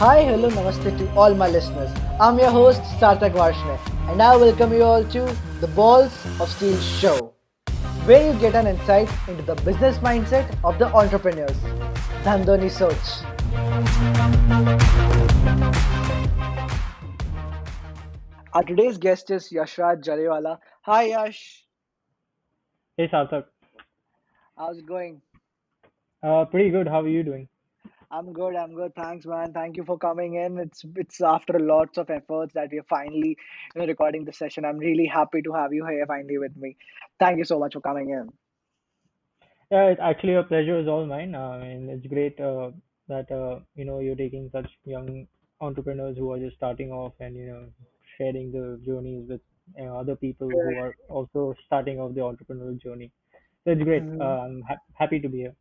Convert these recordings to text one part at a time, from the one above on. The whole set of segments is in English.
Hi, hello, namaste to all my listeners. I'm your host, Sarthak Varshney, and I welcome you all to the Balls of Steel show, where you get an insight into the business mindset of the entrepreneurs. Dhandho Ni Soch. Our today's guest is Yashraj Jariwala. Hi, Yash. Hey Sarthak, How's it going? pretty good. How are you doing? I'm good. I'm good. Thanks, man. Thank you for coming in. It's after lots of efforts that we are finally, recording the session. I'm really happy to have you here finally with me. Thank you so much for coming in. Yeah, it's actually a pleasure is all mine. And it's great that you're taking such young entrepreneurs who are just starting off and sharing the journeys with other people who are also starting off the entrepreneurial journey. So it's great. Mhm. I'm happy to be here.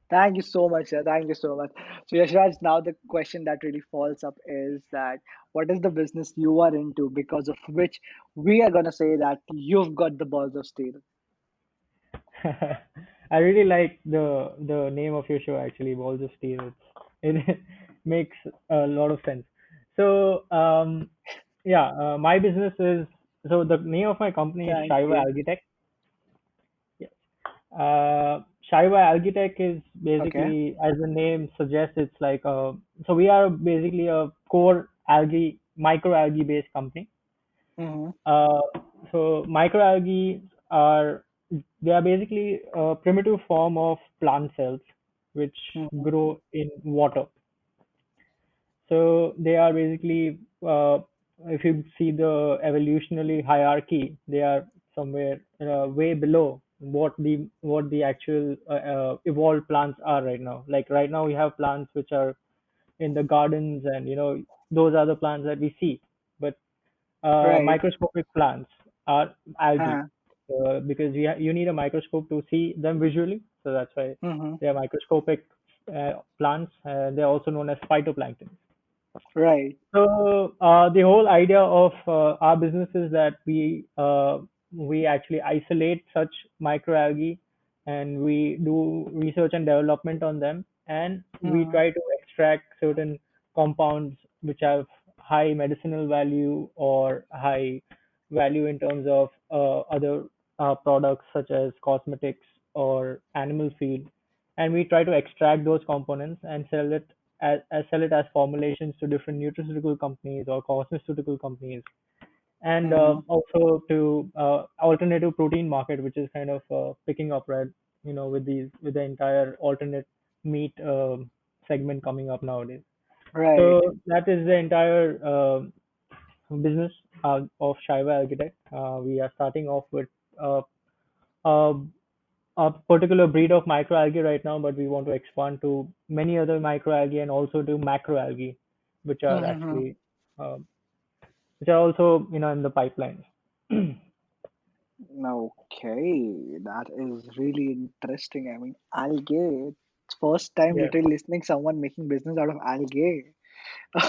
Thank you so much, sir. Thank you so much. So, Yashraj, now the question that really falls up is that what is the business you are into because of which we are gonna say that you've got the balls of steel. I really like the name of your show actually, Balls of Steel. It makes a lot of sense. So yeah, my business is so the name of my company is Thank Shaivaa you. Algaetech. Yes. Shaivaa Algaetech is Okay. basically, as the name suggests, it's like so we are basically a core algae, microalgae based company. Mm-hmm. Uh, so microalgae are they are basically a primitive form of plant cells which Mm-hmm. grow in water. So they are basically, if you see the evolutionary hierarchy, they are somewhere way below what the actual evolved plants are right now. Like right now, we have plants which are in the gardens, and those are the plants that we see. But Right. microscopic plants are algae, Uh-huh. because you need a microscope to see them visually. So that's why Mm-hmm. they are microscopic plants. They're also known as phytoplankton. Right. So the whole idea of our business is that we actually isolate such microalgae, and we do research and development on them, and we Mm-hmm. try to extract certain compounds which have high medicinal value or high value in terms of other products such as cosmetics or animal feed, and we try to extract those components and sell it as formulations to different nutraceutical companies or cosmeceutical companies, and Mm-hmm. also to alternative protein market, which is kind of picking up, right? With the entire alternate meat segment coming up nowadays. Right. So that is the entire business of Shaivaa Algaetech. We are starting off with uh, uh, a particular breed of microalgae right now, but we want to expand to many other microalgae and also to macroalgae, which are Mm-hmm. actually uh, which are also in the pipelines. Okay, that is really interesting. I mean, algae. It's first time Yeah. literally listening someone making business out of algae.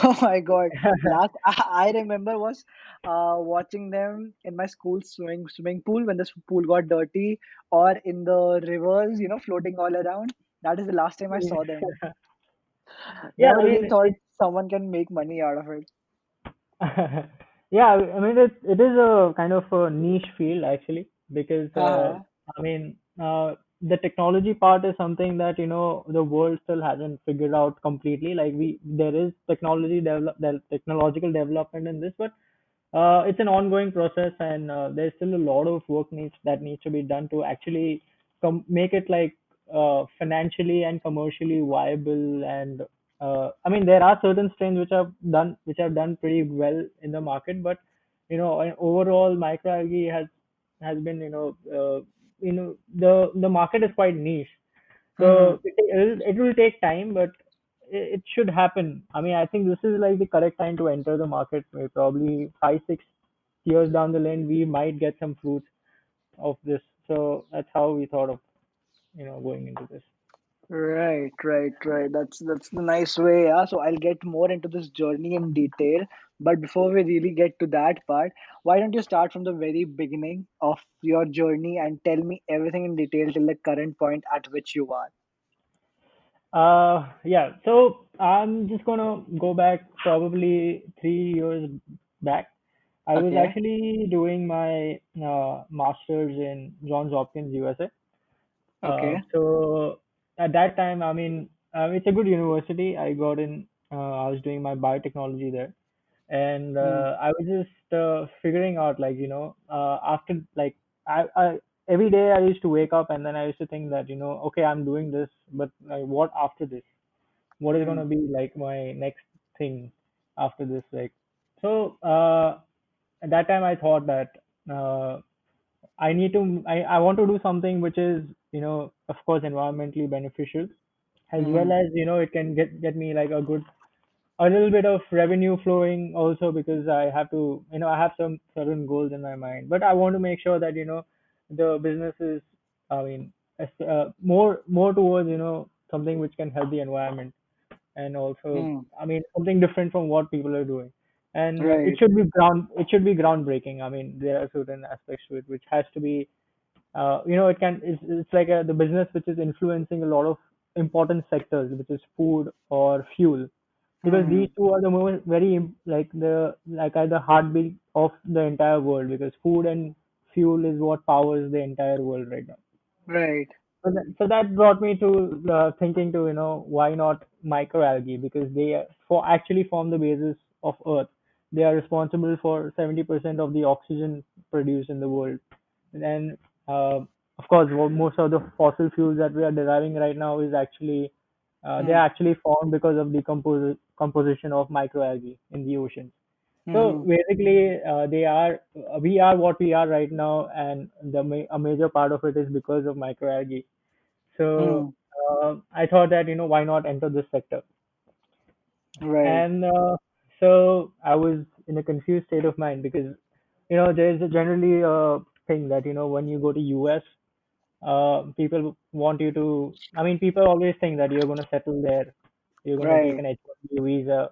Oh my God. Last I remember was watching them in my school swimming pool when the pool got dirty or in the rivers, floating all around. That is the last time I saw them. Yeah, Never I really mean thought someone can make money out of it. yeah, I mean it is a kind of a niche field actually, because Uh-huh. I mean the technology part is something that the world still hasn't figured out completely. Like there is technological development in this, but it's an ongoing process, and there's still a lot of work needs to be done to actually make it like financially and commercially viable. And I mean, there are certain strains which have done pretty well in the market, but and overall, microalgae has been the market is quite niche, Mm-hmm. so it will take time, but it should happen. I mean, I think this is like the correct time to enter the market. Probably 5, 6 years down the lane, we might get some fruits of this. So that's how we thought of going into this. Right, right, right. That's the nice way, yeah. So I'll get more into this journey in detail. But before we really get to that part, why don't you start from the very beginning of your journey and tell me everything in detail till the current point at which you are? Yeah. So I'm just gonna go back probably 3 years back. I was Okay. actually doing my master's in Johns Hopkins USA. Okay. So at that time, I mean, it's a good university. I got in. I was doing my biotechnology there, and Hmm. I was just figuring out, like, after, like, I every day I used to wake up and then I used to think that, okay, I'm doing this, but like, what after this? What is Hmm. gonna be like my next thing after this? Like, so at that time I thought that uh, I want to do something which is, of course, environmentally beneficial, as Hmm. well as, it can get me like a little bit of revenue flowing also, because I have to, I have some certain goals in my mind, but I want to make sure that, the business is, I mean, more towards, something which can help the environment, and also, Hmm. I mean, something different from what people are doing. And Right. it should be groundbreaking. I mean, there are certain aspects to it which has to be, it's like the business which is influencing a lot of important sectors, which is food or fuel, because Hmm. these two are the most very like are the heartbeat of the entire world, because food and fuel is what powers the entire world right now. Right. So that brought me to thinking to, why not microalgae, because they actually form the basis of Earth. They are responsible for 70% of the oxygen produced in the world. And uh, of course, most of the fossil fuels that we are deriving right now is actually they Hmm. are actually formed because of the composition of microalgae in the oceans. So Hmm. basically, we are what we are right now, and a major part of it is because of microalgae. So Hmm. I thought that, why not enter this sector? Right. And so I was in a confused state of mind, because, there's a generally a thing that, when you go to US, people want you to. I mean, people always think that you're going to settle there, you're going to take Right. an H-1B visa,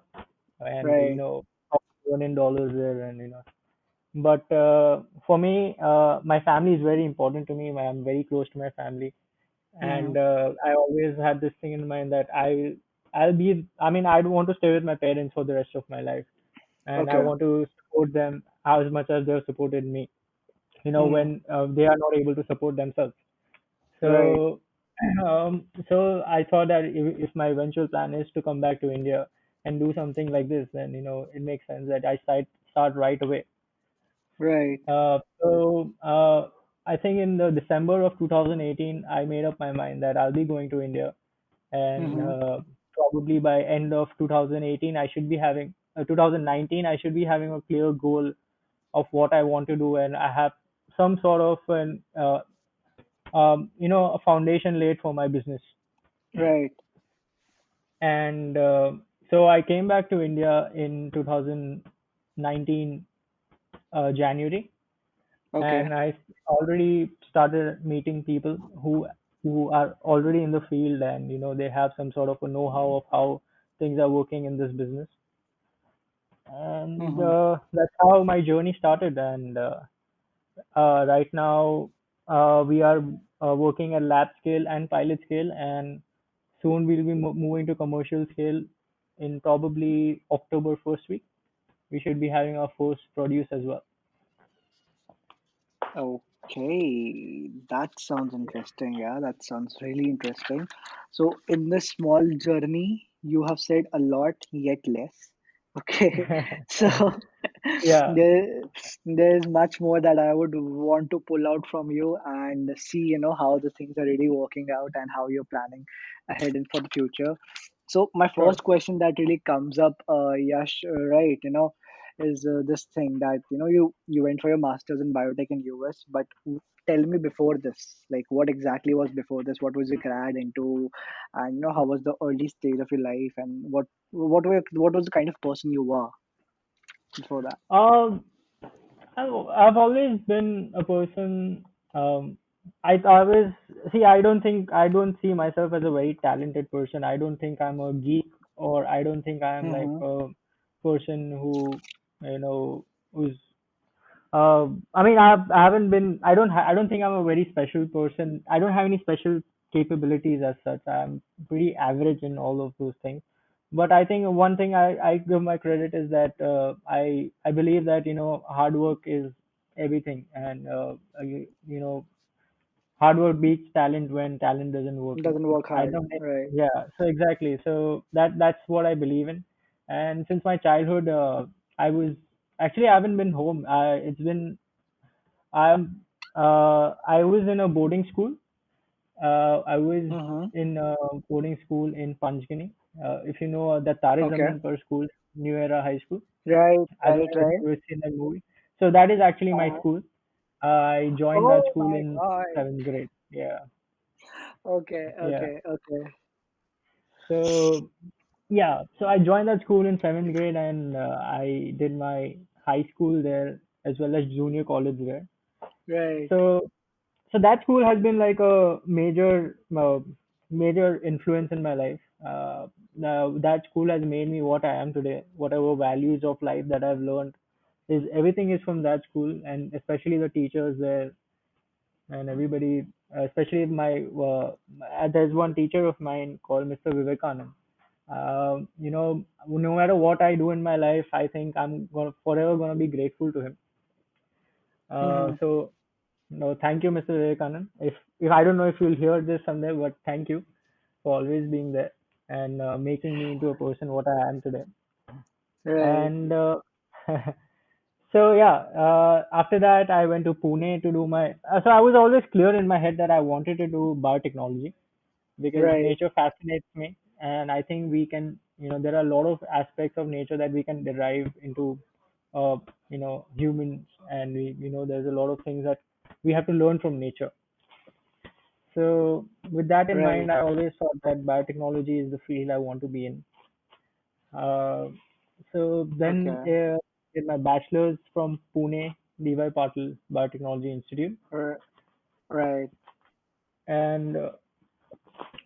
and, Right. earn in dollars there, and, But for me, my family is very important to me. I'm very close to my family, Hmm. and I always had this thing in mind that I'll be. I mean, I don't want to stay with my parents for the rest of my life, and I Okay. want to support them as much as they've supported me. Hmm. When they are not able to support themselves. Right. So, so I thought that if my eventual plan is to come back to India and do something like this, then, it makes sense that I start right away. Right. So I think in the December of 2018, I made up my mind that I'll be going to India, and Hmm. probably by end of 2018, I should be having 2019, I should be having a clear goal of what I want to do, and I have some sort of a foundation laid for my business. Right. And so I came back to India in 2019 January, Okay. and I already started meeting people who are already in the field, and, they have some sort of a know-how of how things are working in this business. And Hmm. that's how my journey started. And right now, we are working at lab scale and pilot scale, and soon we'll be moving to commercial scale in probably October first week. We should be having our first produce as well. Okay, that sounds interesting. Yeah, that sounds really interesting. So, in this small journey, you have said a lot, yet less. Okay, so Yeah, there, there's much more that I would want to pull out from you and see, how the things are really working out and how you're planning ahead and for the future. So, my sure. first question that really comes up, Yash, right, is this thing that you went for your masters in biotech in US, but tell me before this, like what exactly was before this? What was your grad into, and how was the early stage of your life, and what was the kind of person you were before that? Um, I've always been a person. Um, I always see. I don't see myself as a very talented person. I don't think I'm a geek, or I don't think I'm like Mm-hmm. a person who, who's. I mean, I haven't been. I don't think I'm a very special person. I don't have any special capabilities as such. I'm pretty average in all of those things. But I think one thing I give my credit is that I believe that hard work is everything, and hard work beats talent when talent doesn't work. Doesn't work I hard, don't. right? Yeah. So exactly. So that's what I believe in. And since my childhood, I was actually I haven't been home. It's been I was in a boarding school. I was Mm-hmm. in a boarding school in Panchgani. If you know the Tare Okay. Zameen Par school, New Era High School. Right, I don't right, know if right. you've seen that movie. So that is actually my Uh-huh. school. I joined that Oh school my in God. seventh grade. Yeah, Okay, yeah. okay, okay. So yeah, so I joined that school in seventh grade, and I did my high school there as well as junior college there. Right. So so that school has been like a major influence in my life. Now that school has made me what I am today. Whatever values of life that I've learned is everything is from that school, and especially the teachers there and everybody. Especially there's one teacher of mine called Mr. Vivekanand. No matter what I do in my life, I think I'm gonna forever gonna be grateful to him. Mm-hmm. So no, thank you, Mr. Vivekanand. If I don't know if you'll hear this someday, but thank you for always being there and making me into a person what I am today. Right. And so yeah, after that I went to Pune to do my. So I was always clear in my head that I wanted to do biotechnology because Right. nature fascinates me, and I think we can. There are a lot of aspects of nature that we can derive into, humans, and there's a lot of things that we have to learn from nature. So with that in Right. mind, I always thought that biotechnology is the field I want to be in. Uh, so then Okay. did my bachelor's from Pune, DY Patil Biotechnology Institute, R- Right. and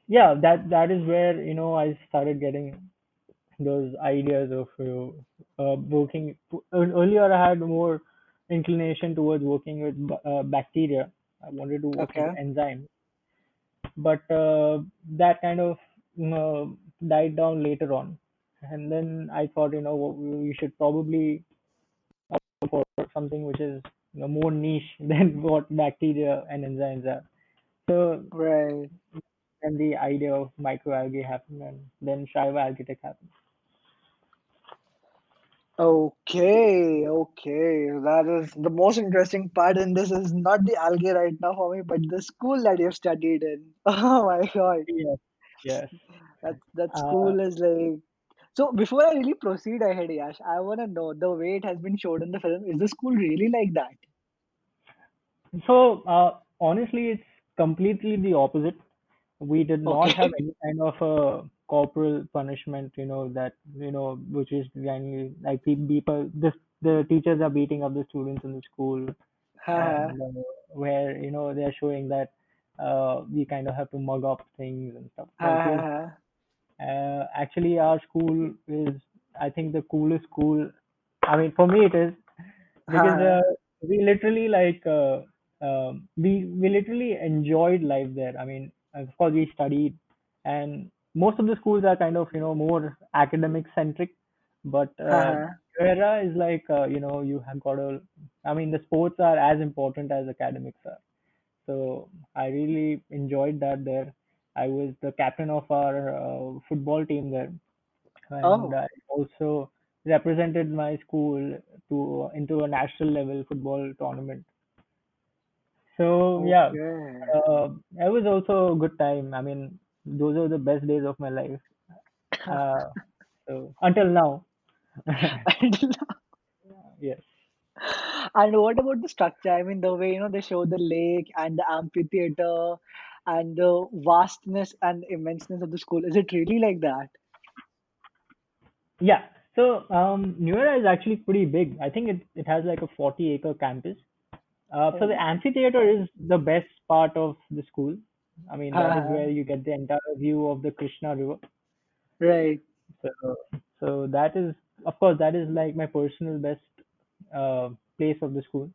yeah, that is where I started getting those ideas of working. Earlier, I had more inclination towards working with bacteria. I wanted to work with Okay. enzymes, but that kind of died down later on. And then I thought, we should probably go for something which is more niche than what bacteria and enzymes are. So Right. then the idea of microalgae happened, and then Shaivaa Algaetech happened. Okay. Okay. That is the most interesting part in this is not the algae right now for me, but the school that you've studied in. Oh my God. Yes, yes. That Uh, school is like. So before I really proceed ahead, Yash, I wanna know the way it has been showed in the film. Is the school really like that? so honestly, it's completely the opposite. We did not have Okay. any kind of a corporal punishment, that which is like people, the teachers are beating up the students in the school, Haha. and where they're showing that we kind of have to mug up things and stuff. Ha No, it ha was ha. actually our school is, I think, the coolest school. I mean, for me it is Ha because ha. we literally we literally enjoyed life there. I mean, of course we studied, and most of the schools are kind of more academic centric, but Ha ha. era is like you have got to. I mean, the sports are as important as academics are. So I really enjoyed that there. I was the captain of our football team there, and Oh, I also represented my school to into a national level football tournament. So yeah, okay. it was also a good time. I mean, those are the best days of my life. Uh, so until now, And yes. and what about the structure? I mean, the way, they show the lake and the amphitheater and the vastness and immenseness of the school. Is it really like that? Yeah. So Newera is actually pretty big. I think it has like a 40-acre campus. Oh So the my. amphitheater is the best part of the school. I mean, Ha that is where ha. you get the entire view of the Krishna River. Right. So, so that is, of course, that is like my personal best place of the school.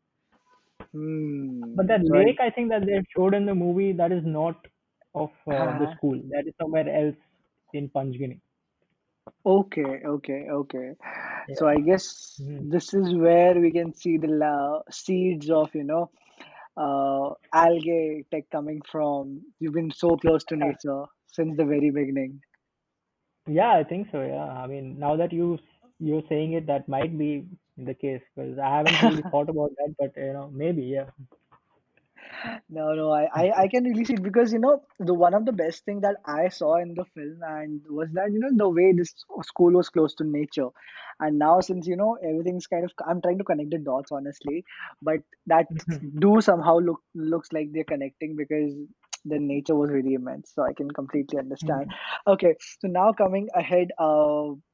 But Hmm. that Right. lake, I think that they showed in the movie, that is not. of the Uh-huh. school. That is somewhere else in Panchgani. Okay, okay, okay. So I Yeah. guess Mhm. this is where we can see the seeds of, algae tech coming from. You've been so close to nature since the very beginning. Yeah, I think so. Yeah, I mean, now that you're saying it, that might be the case because I haven't really thought about that, but maybe yeah. No, no, I can really see it because the one of the best thing that I saw in the film and was that the way this school was close to nature, and now since everything's kind of I'm trying to connect the dots honestly, but that do somehow looks like they're connecting because the nature was really immense, so I can completely understand. Okay, so now coming ahead,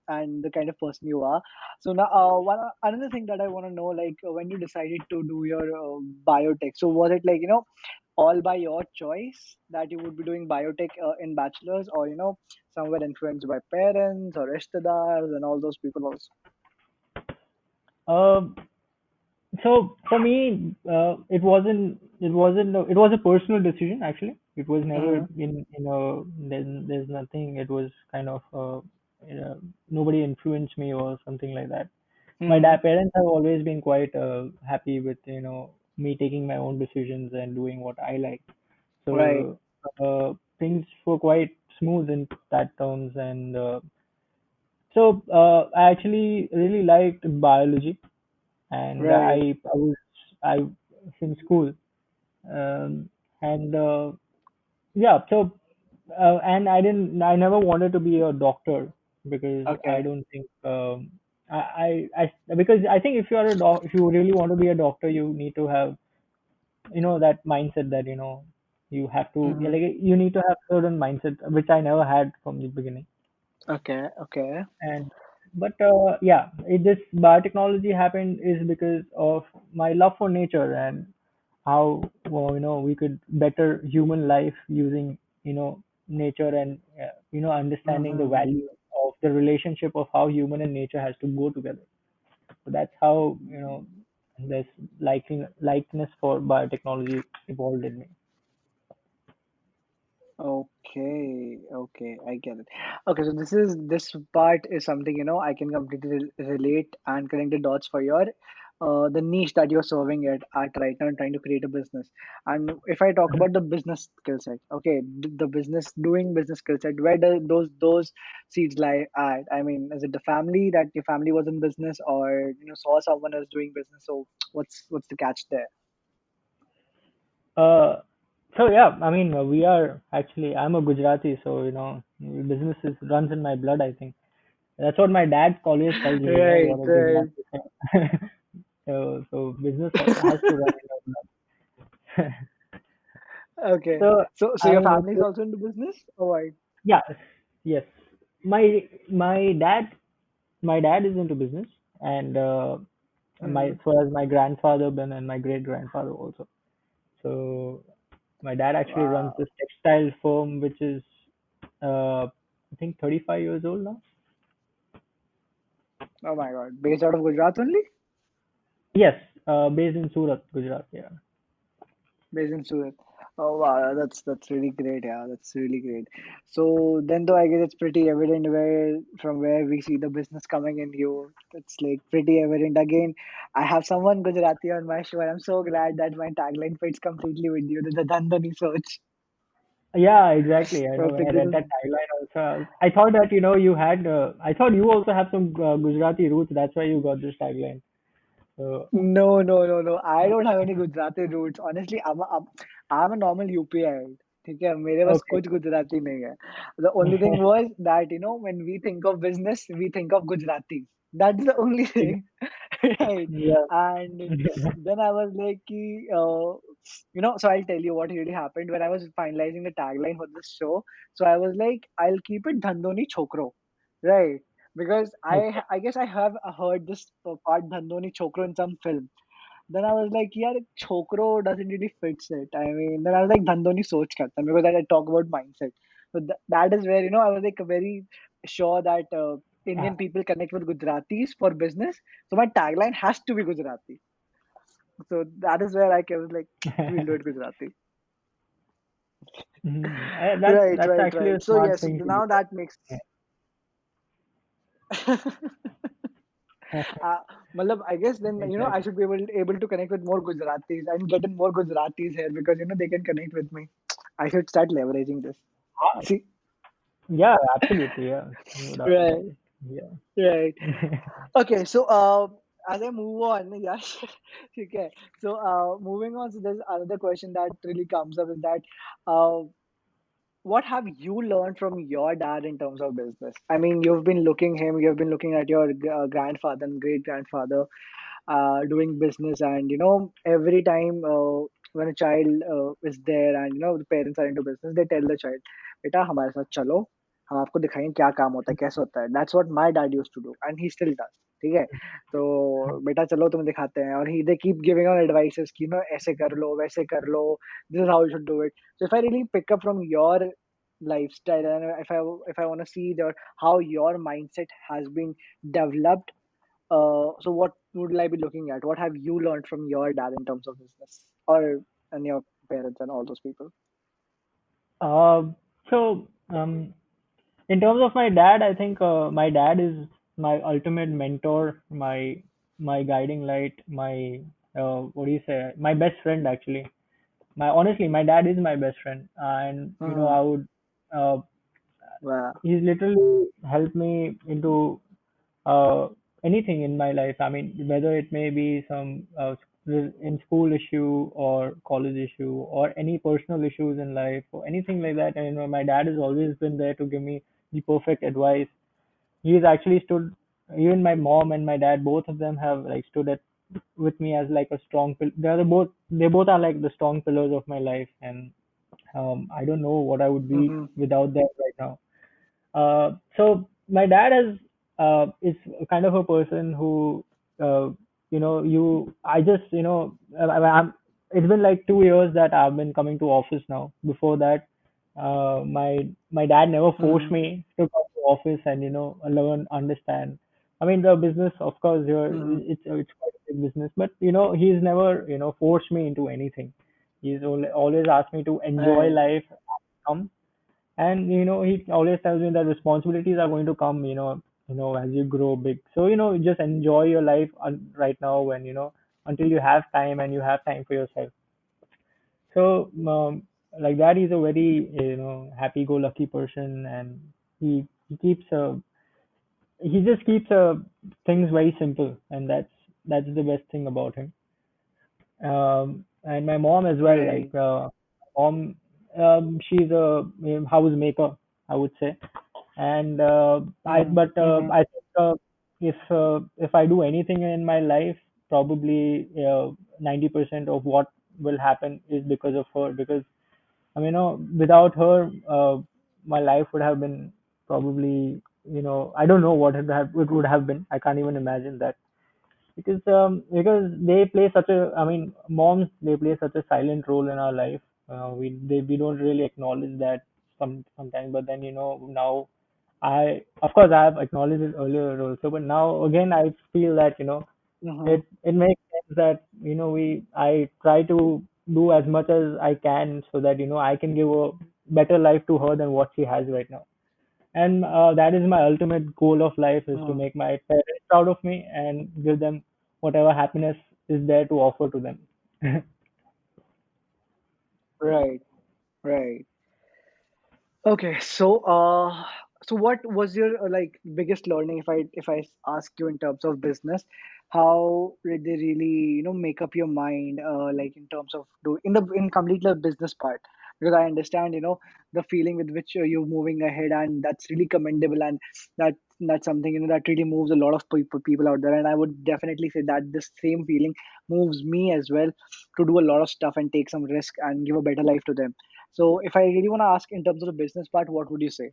and the kind of person you are. So now, another thing that I want to know, like when you decided to do your biotech, so was it like all by your choice that you would be doing biotech in bachelor's, or somewhere influenced by parents or rishtadars and all those people also? Um, so for me, it was a personal decision actually. It was never Mm-hmm. there's nothing. It was kind of nobody influenced me or something like that. My Mm-hmm. dad parents have always been quite happy with me taking my own decisions and doing what I like. Right, So things were quite smooth in that terms, and I actually really liked biology, and right. I in school, um, and yeah, so and I never wanted to be a doctor because I Okay. don't think because I think if you really want to be a doctor, you need to have that mindset that you have to, yeah, Mm-hmm. like you need to have certain mindset which I never had from the beginning. Okay, okay. And but yeah, this biotechnology happened is because of my love for nature and how we could better human life using nature and understanding the Mm-hmm. value of the relationship of how human and nature has to go together. So that's how this likeness for biotechnology evolved in me. Okay, okay, I get it. Okay, so this part is something I can completely relate and connect the dots for your the niche that you're serving at right now and trying to create a business. And if I talk about the business skill set, okay, the business doing business skill set, where do those seeds lie at? I mean, is it the family that your family was in business, or saw someone else doing business? So what's the catch there? Uh, so yeah, I mean, I'm a Gujarati, so business runs in my blood. I think that's what my dad always tells me. Right, You're a right. Gujarati, so business has to run in your blood. Okay. So So I your mean, family is also into business? Oh, right. yeah, yes. My dad is into business, and Mm-hmm. so has my grandfather been and my great grandfather also. So my dad actually runs Wow. this textile firm, which is I think 35 years old now. Oh my God. Based out of Gujarat only? Yes, based in Surat, Gujarat. Yeah. Based in Surat. Oh wow, that's really great. Yeah, that's really great. So then, though, I guess it's pretty evident where from where we see the business coming in you. It's like pretty evident. Again, I have someone Gujarati on my show, and I'm so glad that my tagline fits completely with you. The Dhandho Ni Soch. Yeah, exactly. I know. When I Perfect. read that tagline also, I thought that you had. I thought you also have some Gujarati roots. That's why you got this tagline. So No, no, no, no. I don't have any Gujarati roots. Honestly, I'm a normal UPI. ठीक है मेरे पास okay. कुछ गुजराती नहीं है. The only thing was that when we think of business, we think of Gujarati. That's the only thing, right? Yeah. And then I was like, so I'll tell you what really happened when I was finalizing the tagline for this show. So I was like, I'll keep it Dhandho Ni Chokro, right? Because Okay. I guess I have heard this part Dhandho Ni Chokro in some film. Then I was like, yeah, chokro doesn't really fits it. I mean, then I was like, Dhandho Ni Soch karta hai, because I talk about mindset. So that is where I was like very sure that Indian people connect with Gujaratis for business. So my tagline has to be Gujarati. So that is where I was like, we'll do it Gujarati. Right, That's right, actually a right. So smart yes, thing to do. now that makes. Yeah. Matlab, I guess then I Exactly. should be able to connect with more Gujaratis and get in more Gujaratis here because they can connect with me. I should start leveraging this. Ah, See, yeah, absolutely. Yeah, no doubt about right, it. Yeah. right. Okay, so as I move on, yes, okay. So moving on, so there's another question that really comes up is that uh, what have you learned from your dad in terms of business? I mean, you've been looking at your grandfather and great grandfather doing business, and every time when a child is there and the parents are into business, they tell the child, "बेटा हमारे साथ चलो, हम आपको दिखाएंगे क्या काम होता है, कैसे होता है." That's what my dad used to do, and he still does. ठीक है, तो बेटा चलो तुम्हें दिखाते हैं, और he they keep giving out advices कि ऐसे कर लो, वैसे कर लो, this is how you should do it. So if I really pick up from your lifestyle, and if I want to see how your mindset has been developed, so what would I be looking at? What have you learned from your dad in terms of business, or and your parents and all those people? Uh, so, in terms of my dad, I think my dad is my ultimate mentor, my guiding light, my what do you say? My best friend actually. My honestly, my dad is my best friend, and Hmm. I would. Uh, Wow. he's literally helped me into uh, anything in my life. I mean, whether it may be some in school issue or college issue or any personal issues in life or anything like that. And my dad has always been there to give me the perfect advice. He's actually stood. Even my mom and my dad, both of them have like stood at with me as like a strong. They both are like the strong pillars of my life, and I don't know what I would be Mm-hmm. without them right now. So my dad is kind of a person who you I just it's been like 2 years that I've been coming to office now. Before that, my dad never forced Mm-hmm. me to come to office and learn, understand. I mean, the business, of course, here Mm-hmm. it's quite a big business, but he's never forced me into anything. He's always asked me to enjoy Right. life, come, and he always tells me that responsibilities are going to come as you grow big. So just enjoy your life right now, when until you have time and you have time for yourself. So like that, he's a very happy go lucky person, and he keeps he just keeps things very simple, and that's the best thing about him. And my mom as well, like Right. mom, she's a house maker, I would say. And I Mm-hmm. but Mm-hmm. I think if I do anything in my life, probably 90% of what will happen is because of her. Because I mean, without her, my life would have been probably, I don't know what it would have been. I can't even imagine that. Because they play such a, I mean, moms, they play such a silent role in our life. We don't really acknowledge that sometimes. But then now, I of course I have acknowledged it earlier also, but now again I feel that Mm-hmm. it makes sense that we I try to do as much as I can, so that I can give a better life to her than what she has right now. And that is my ultimate goal of life, is to Mm-hmm. make my parents proud of me and give them whatever happiness is there to offer to them. Right. Right. Okay, so what was your like biggest learning, if I ask you in terms of business, how did they really make up your mind, like in terms of in complete the business part? Because I understand the feeling with which you're moving ahead, and that's really commendable, and that's something that really moves a lot of people out there, and I would definitely say that this same feeling moves me as well to do a lot of stuff and take some risk and give a better life to them. So if I really want to ask in terms of the business part, what would you say?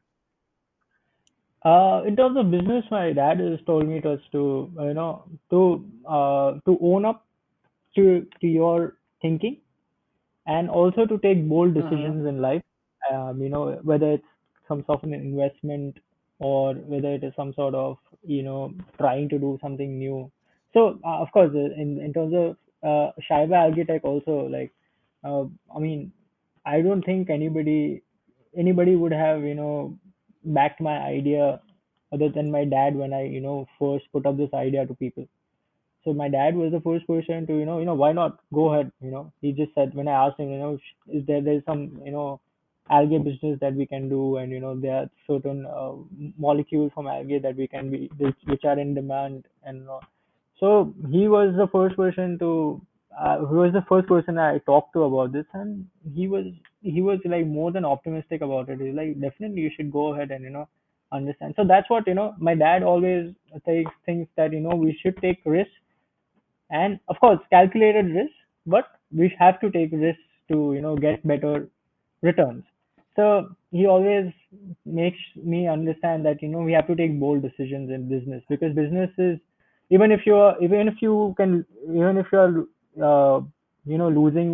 In terms of business, my dad has told me to to own up to your thinking, and also to take bold Mm-hmm. decisions in life. Whether it's some sort of an investment, or whether it is some sort of trying to do something new. So of course, in terms of Shaivaa Algaetech also, like, uh, I mean, I don't think anybody would have, backed my idea other than my dad when I, first put up this idea to people. So my dad was the first person to, why not go ahead, he just said, when I asked him, is there's some, algae business that we can do, and there are certain molecules from algae that we can be which are in demand, and so he was the first person I talked to about this, and he was like more than optimistic about it. He's like, definitely you should go ahead and understand. So that's what my dad always thinks that we should take risks, and of course calculated risk, but we have to take risks to get better returns. So he always makes me understand that we have to take bold decisions in business, because business is, even if you are losing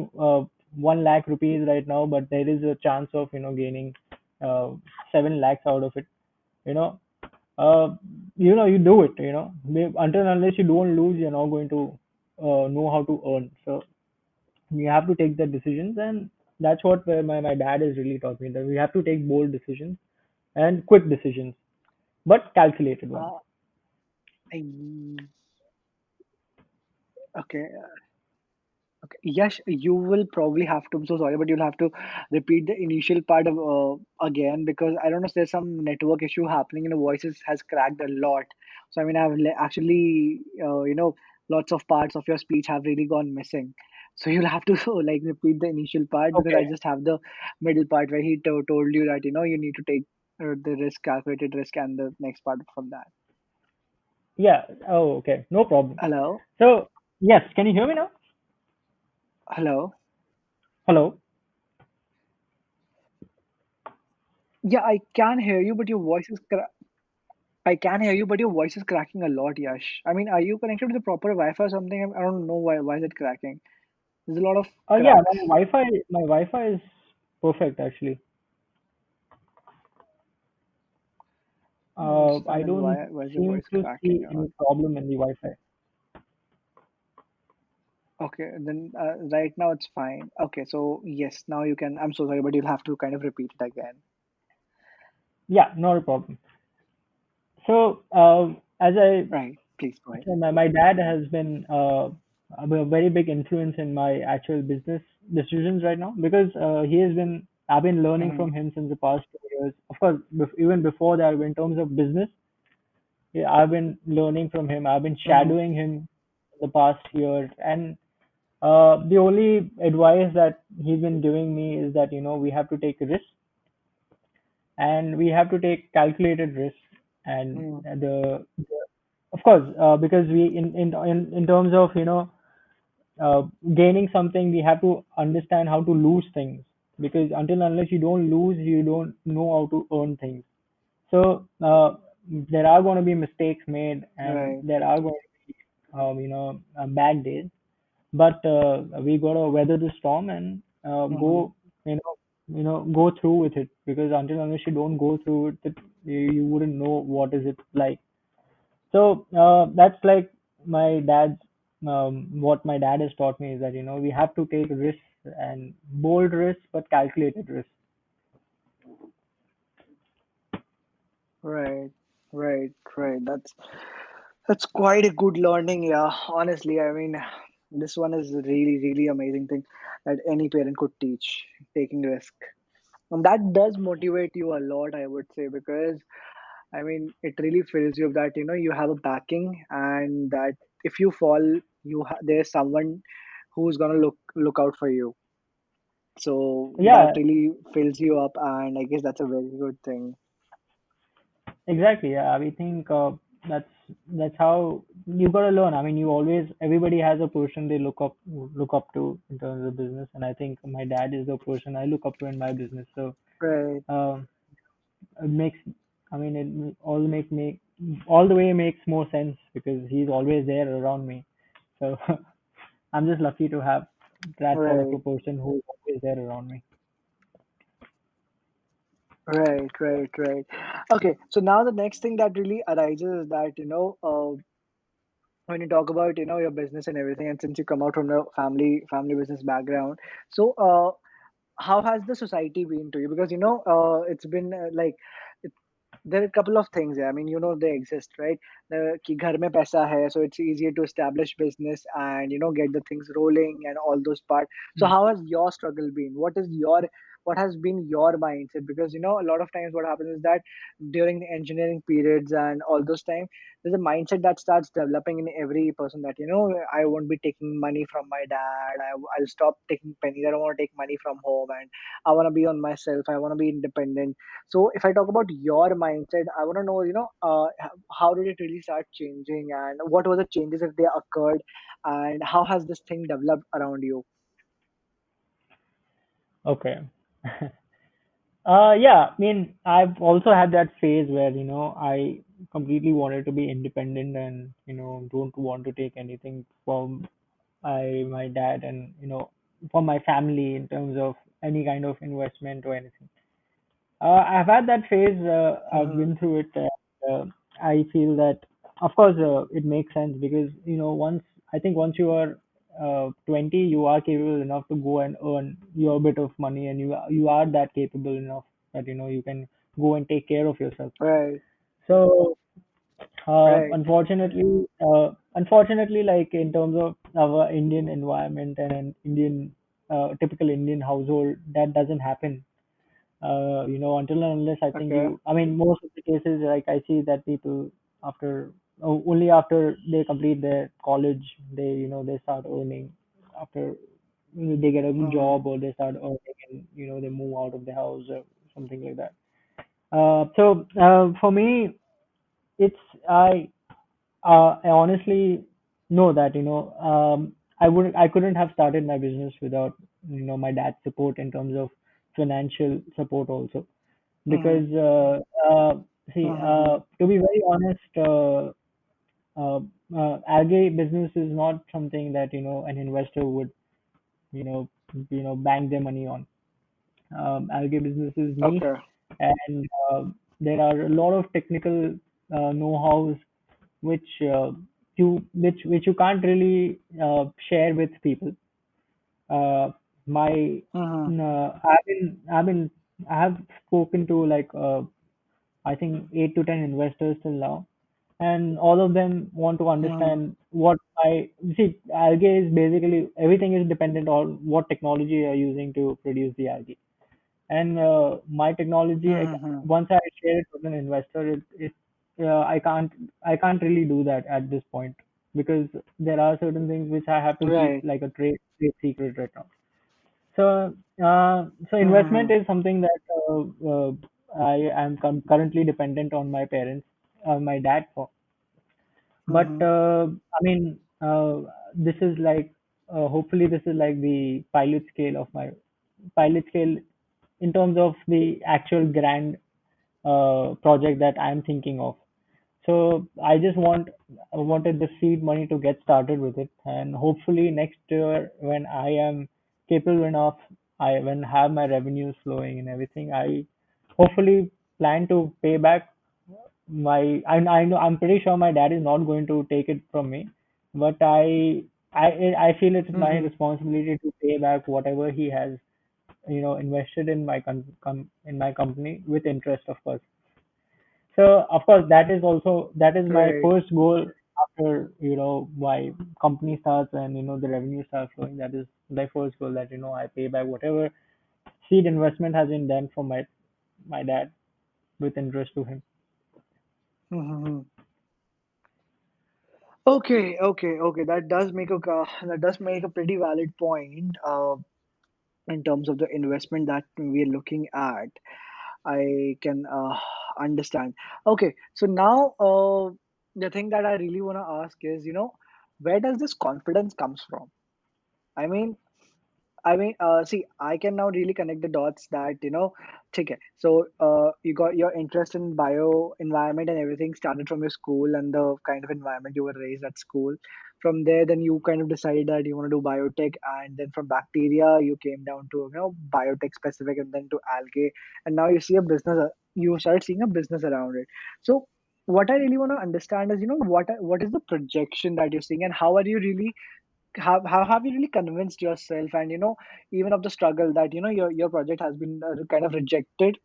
1 lakh rupees right now, but there is a chance of gaining uh, 7 lakhs out of it. you know uh, you do it, until and unless you don't lose, you're not going to know how to earn. So you have to take the decisions, and that's what my dad has really taught me, that we have to take bold decisions and quick decisions, but calculated ones. Uh, I, okay. Okay. Yes, you will probably have to. I'm so sorry, but you'll have to repeat the initial part of again, because I don't know if there's some network issue happening and the voices has cracked a lot. So I mean, actually, lots of parts of your speech have really gone missing. So you'll have to like repeat the initial part, because Okay. I just have the middle part where he told you that you need to take the risk, calculated risk, and the next part from that. Yeah. Oh, okay. No problem. Hello, So yes, can you hear me now? hello. Hello. Yeah, I can hear you, but your voice is I can hear you, but your voice is cracking a lot, Yash. I mean, are you connected to the proper Wi-Fi or something? I don't know why is it cracking. There's a lot of Yeah, cracks. my Wi-Fi is perfect actually. I don't understand I then don't why is your seem voice to cracking see or any not. problem in the Wi-Fi. Okay, then right now it's fine. Okay, so yes, now you can. I'm so sorry, but you'll have to kind of repeat it again. Yeah, not a problem. So, as I Right, please go ahead. so my dad has been a very big influence in my actual business decisions right now, because I've been learning Hmm. from him since the past 2 years. Of course, even before that, in terms of business, yeah, I've been learning from him. I've been Hmm. shadowing him the past year, and the only advice that he's been giving me is that we have to take risks, and we have to take calculated risks, and Hmm. of course, because we in terms of uh, gaining something, we have to understand how to lose things, because until unless you don't lose, you don't know how to earn things. So there are going to be mistakes made, and Right. there are going to be bad days, but we got to weather the storm and Hmm. go go through with it, because until unless you don't go through it, you wouldn't know what is it like. So that's like my dad's what my dad has taught me is that we have to take risks, and bold risks but calculated risks. Right. Right. Right. That's quite a good learning. Yeah. Honestly, I mean, this one is a really really amazing thing that any parent could teach, taking risk. And that does motivate you a lot, I would say, because I mean, it really fills you up that you have a backing, and that if you fall, there's someone who's gonna look out for you. So that Yeah, really fills you up, and I guess that's a very good thing. exactly. Yeah, we think that's that's how you gotta learn. I mean, everybody has a person they look up to in terms of business, and I think my dad is the person I look up to in my business. So Right, um, it makes, I mean, it all the way makes more sense, because he's always there around me. So I'm just lucky to have that sort of right, a person who's always there around me. right. Okay, so now the next thing that really arises is that when you talk about your business and everything, and since you come out from the family business background, so how has the society been to you? Because it's been it, there are a couple of things. I mean, they exist, right? कि घर में पैसा है, so it's easier to establish business and get the things rolling and all those part. So how has your struggle been? What has been your mindset? Because a lot of times what happens is that during the engineering periods and all those time, there's a mindset that starts developing in every person that I won't be taking money from my dad. I'll stop taking pennies. I don't want to take money from home, and I want to be on myself. I want to be independent. So if I talk about your mindset, I want to know, how did it really start changing, and what were the changes if they occurred, and how has this thing developed around you? Okay. Yeah, I mean, I've also had that phase where, I completely wanted to be independent and, don't want to take anything from my dad and, from my family in terms of any kind of investment or anything. I've had that phase. I've Mm-hmm. been through it. I feel that, of course, it makes sense because I think once you are 20, you are capable enough to go and earn your bit of money, and you are that capable enough that you can go and take care of yourself. Right, So, right. unfortunately, like in terms of our Indian environment and an Indian typical Indian household, that doesn't happen until and unless I think Okay. I mean, most of the cases, like I see that people after, only after they complete their college, they start earning after they get a good Mm-hmm. job or they start earning and, they move out of the house or something like that. So for me, it's, I honestly know that, I couldn't have started my business without, my dad's support in terms of financial support also Mm-hmm. because see, Mm-hmm. to be very honest, algae business is not something that an investor would you know bank their money on. Algae business is niche, Okay. and there are a lot of technical know-hows which which you can't really share with people. My Mm-hmm. I have spoken to like I think 8 to 10 investors till now, and all of them want to Mm-hmm. understand what I see. Algae is basically everything is dependent on what technology you are using to produce the algae. And my technology, Mm-hmm. once I share it with an investor, I can't really do that at this point because there are certain things which I have to keep Right. like a trade secret right now. So Mm-hmm. investment is something that I am currently dependent on my parents, my dad for. But Mm-hmm. I mean, this is like hopefully this is like the pilot scale in terms of the actual grand project that I'm thinking of. So I wanted the seed money to get started with it, and hopefully next year when I am capable enough, I when have my revenues flowing and everything, I hopefully plan to pay back I know I'm pretty sure my dad is not going to take it from me, but I feel it's my Mm-hmm. responsibility to pay back whatever he has invested in in my company with interest, of course. So of course that is my Right. first goal after my company starts and the revenue starts flowing. That is my first goal, that I pay back whatever seed investment has been done for my dad with interest to him. Mm-hmm. Okay, okay, okay. That does make a pretty valid point. In terms of the investment that we're looking at, I can understand. Okay, so now the thing that I really want to ask is, where does this confidence comes from? I mean, see, I can now really connect the dots that, okay, so you got your interest in bio environment and everything started from your school and the kind of environment you were raised at school. From there, then you kind of decided that you want to do biotech, and then from bacteria, you came down to, biotech specific, and then to algae, and now you see a business. You start seeing a business around it. So, what I really want to understand is, what is the projection that you're seeing, and how are you really have you really convinced yourself, and even of the struggle that your project has been kind of rejected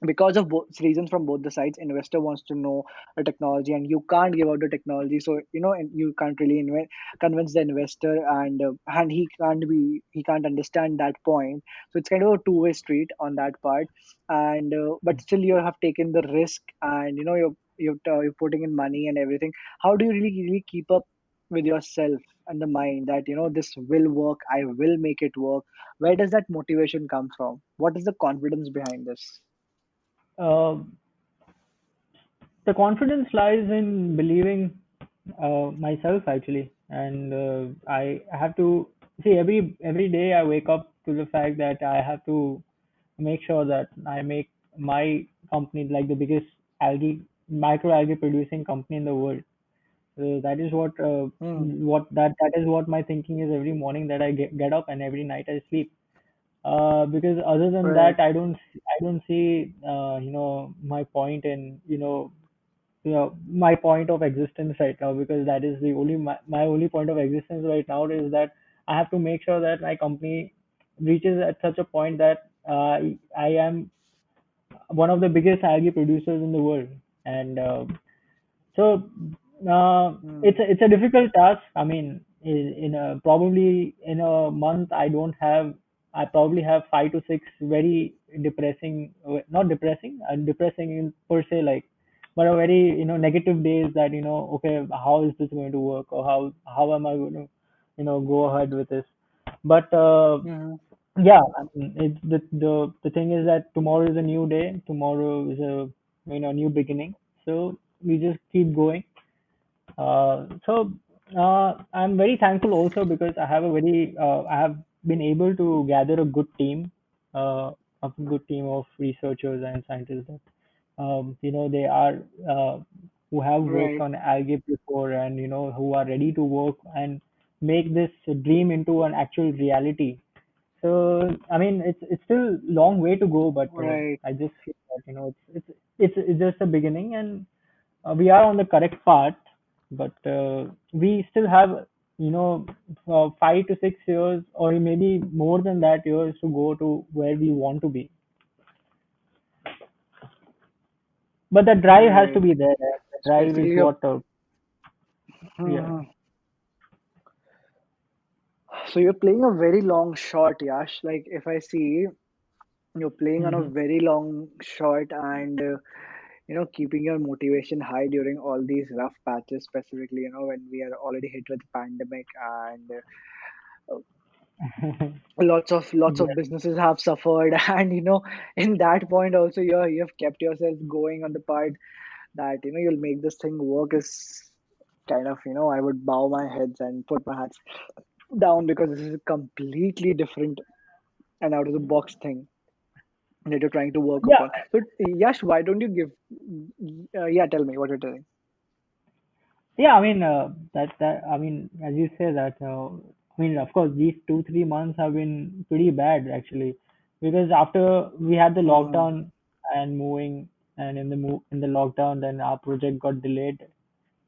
because of both reasons from both the sides. Investor wants to know the technology and you can't give out the technology, so and you can't really convince the investor, and he can't understand that point. So it's kind of a two-way street on that part. And but still you have taken the risk, and you're putting in money and everything. How do you really keep up with yourself and the mind that this will work, I will make it work? Where does that motivation come from? What is the confidence behind this? Uh, the confidence lies in believing myself actually, and I have to see every day I wake up to the fact that I have to make sure that I make my company like the biggest algae micro algae producing company in the world. So that is Hmm. that is what my thinking is every morning that I get up and every night I sleep. Because other than Right. that, I don't see my point in my point of existence right now, because that is the only my only point of existence right now is that I have to make sure that my company reaches at such a point that I am one of the biggest algae producers in the world. And so Hmm. it's a difficult task. I mean, in a probably in a month, I probably have 5 to 6 very depressing, not depressing, depressing in per se, like, but a very negative days that okay, how is this going to work, or how am I going to go ahead with this? But Hmm. yeah, I mean, the thing is that tomorrow is a new day. Tomorrow is a new beginning. So we just keep going. So I'm very thankful also because I have been able to gather a good team of researchers and scientists that they are uh, who have worked Right. on algae before, and who are ready to work and make this dream into an actual reality. So I mean, it's still long way to go, but Right. I just feel that it's just a beginning, and we are on the correct path, but we still have 5 to 6 years, or maybe more than that years to go to where we want to be. But the drive has to Right. be there. The So drive is basically, what, yeah. Mhm. So you're playing a very long shot, Yash. Like if I see you're playing on a Hmm. very long shot, and keeping your motivation high during all these rough patches, specifically when we are already hit with pandemic, and lots of Yeah. businesses have suffered. And in that point also you have kept yourself going on the part that you'll make this thing work is kind of, I would bow my heads and put my hands down, because this is a completely different and out of the box thing that you're trying to work Yeah, upon. So Yash, why don't you give yeah, tell me what you're telling. yeah, I mean, I mean, as you say that, I mean, of course, these 2 3 months have been pretty bad actually, because after we had the Hmm. lockdown and moving, and in the lockdown, then our project got delayed,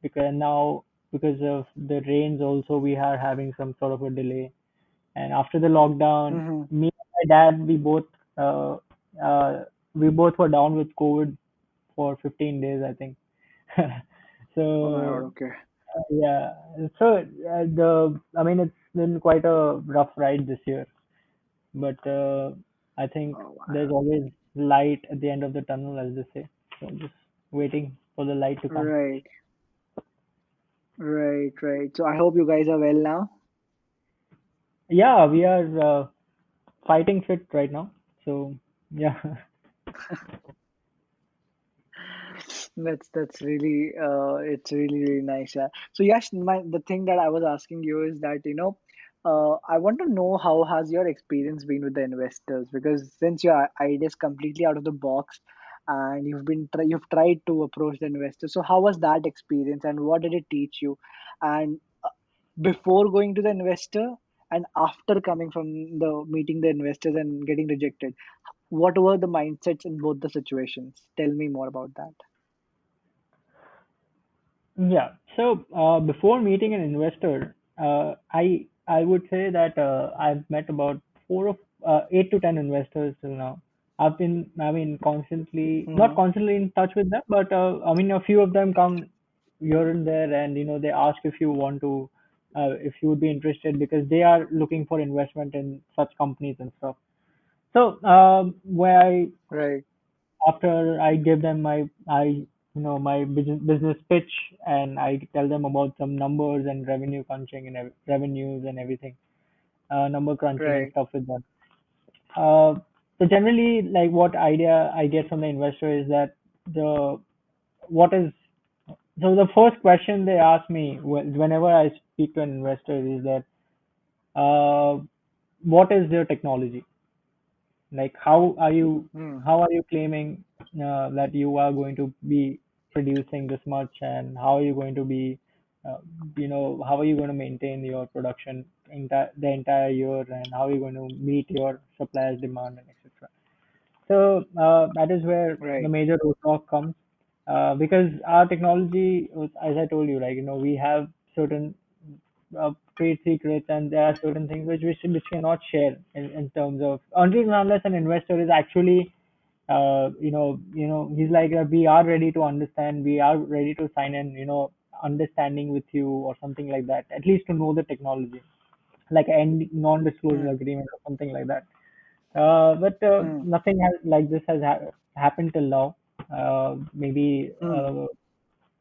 because now, because of the rains also, we are having some sort of a delay. And after the lockdown, Hmm. me and my dad, uh, uh, we both were down with COVID for 15 days, I think. Oh my god, So okay. yeah, so I mean, it's been quite a rough ride this year, but I think Oh there's wow. always light at the end of the tunnel, as they say. So just waiting for the light to come. Right, right. So I hope you guys are well now. Yeah, we are fighting fit right now. So yeah. That's really it's really nice. Yeah. So Yash, the thing that I was asking you is that I want to know how has your experience been with the investors, because since your idea is completely out of the box, and you've tried to approach the investors. So how was that experience, and what did it teach you? And before going to the investor, and after coming from the meeting the investors and getting rejected, what were the mindsets in both the situations? Tell me more about that. Yeah. So before meeting an investor, I would say that I've met about 8 to 10 investors till now. I mean, constantly, not Hmm. constantly in touch with them, but I mean, a few of them come here and there, and they ask if you want to, if you would be interested, because they are looking for investment in such companies and stuff. So, where I Right. after I give them my business pitch, and I tell them about some numbers and revenue crunching and revenues and everything, number crunching and Right. stuff with them. Uh, so generally, like, what idea I get from the investor is that the what is so the first question they ask me whenever I speak to an investor is that, uh, what is their technology? Like, Hmm. how are you claiming that you are going to be producing this much, and how are you going to be, uh, how are you going to maintain your production the entire year, and how are you going to meet your suppliers' demand, and etc. So that is where the Right. major roadblock comes, because our technology, as I told you, like, we have certain trade secrets, and there are certain things which cannot share in terms of, until and unless an investor is actually, he's like, we are ready to understand, we are ready to sign an, understanding with you or something like that, at least to know the technology, like a non-disclosure Hmm. agreement or something like that. But Hmm. nothing like this has happened till now. Maybe Hmm.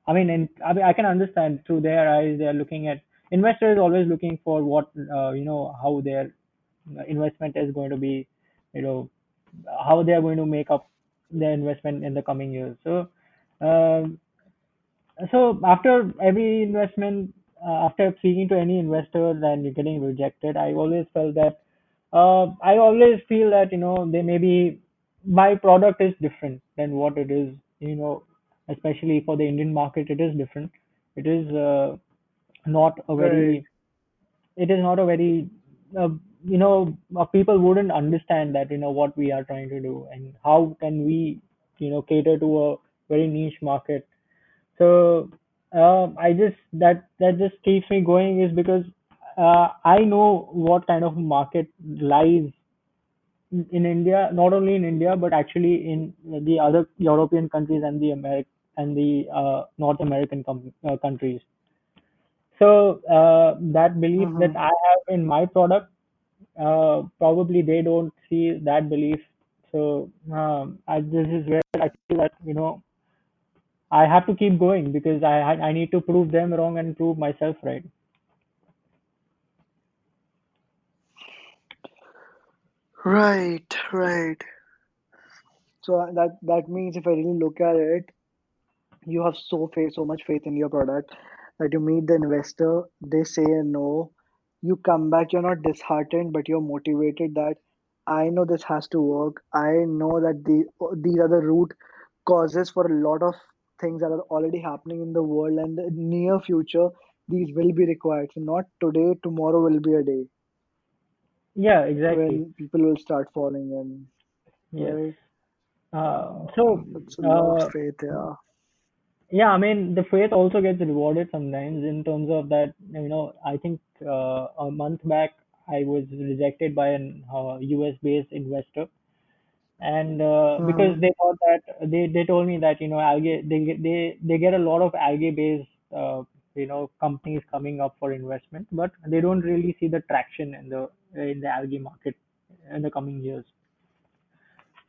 I mean, I can understand through their eyes. They are looking at, investors always looking for what, how their investment is going to be, you know, how they are going to make up their investment in the coming years. Um, so after every investment, after speaking to any investor and you're getting rejected, I always felt that, I always feel that, they maybe, my product is different than what it is, especially for the Indian market, it is different. It is not a Right. very, it is not a very, uh, people wouldn't understand that, what we are trying to do, and how can we, cater to a very niche market. So I just that just keeps me going, is because I know what kind of market lies in India, not only in India but actually in the other European countries and the North American countries. So that belief that Hmm. I have in my product, probably they don't see that belief. So this is where I feel that, I have to keep going, because I need to prove them wrong and prove myself right. Right. Right. So that means if I really look at it, you have so much faith in your product that you meet the investor, they say no, you come back, you're not disheartened, but you're motivated that I know this has to work. I know that these are the root causes for a lot of things that are already happening in the world, and the near future these will be required. So not today, tomorrow will be a day Yeah, exactly. when people will start falling in, Yes. right? So That's a lot of faith, yeah. yeah, I mean, the faith also gets rewarded sometimes, in terms of that. I think a month back I was rejected by an US based investor, and because Hmm. they thought that, they told me that, algae, they get a lot of algae based companies coming up for investment, but they don't really see the traction in the algae market in the coming years.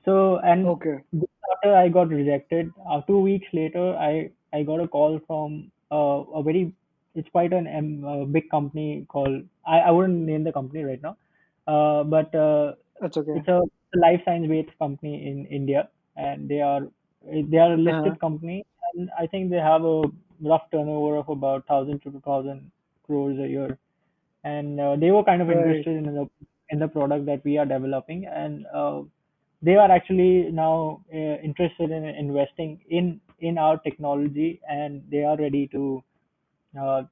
So, and Okay. just after I got rejected, 2 weeks later, I got a call from a very, it's quite a big company called, I wouldn't name the company right now, but That's okay. it's a life science based company in India, and they are a Uh-huh. listed company, and I think they have a rough turnover of about 1,000 to 2,000 crores a year, and they were kind of Right. interested in the product that we are developing, and they are actually now interested in investing in our technology, and they are ready to, they are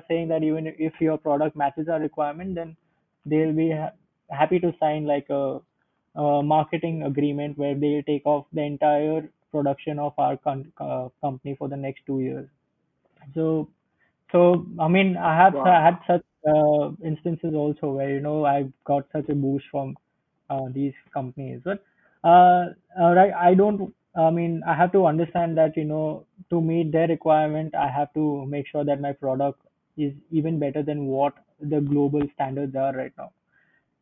saying that even if your product matches our requirement, then they'll be happy to sign like a marketing agreement where they take off the entire production of our company for the next 2 years. So So, I mean, I have had Wow. such instances also where, I got such a boost from these companies. But right, I mean, I have to understand that, to meet their requirement, I have to make sure that my product is even better than what the global standards are right now.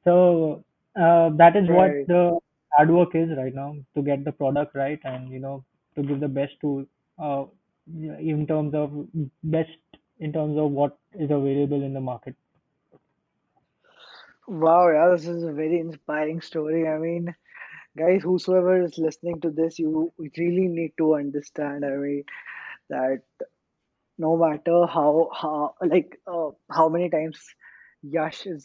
So that is what Right. the hard work is right now, to get the product right, and to give the best to uh, in terms of best in terms of what is available in the market. Wow, yeah, this is a very inspiring story. I mean, guys, whosoever is listening to this, you really need to understand, I mean, that no matter how many times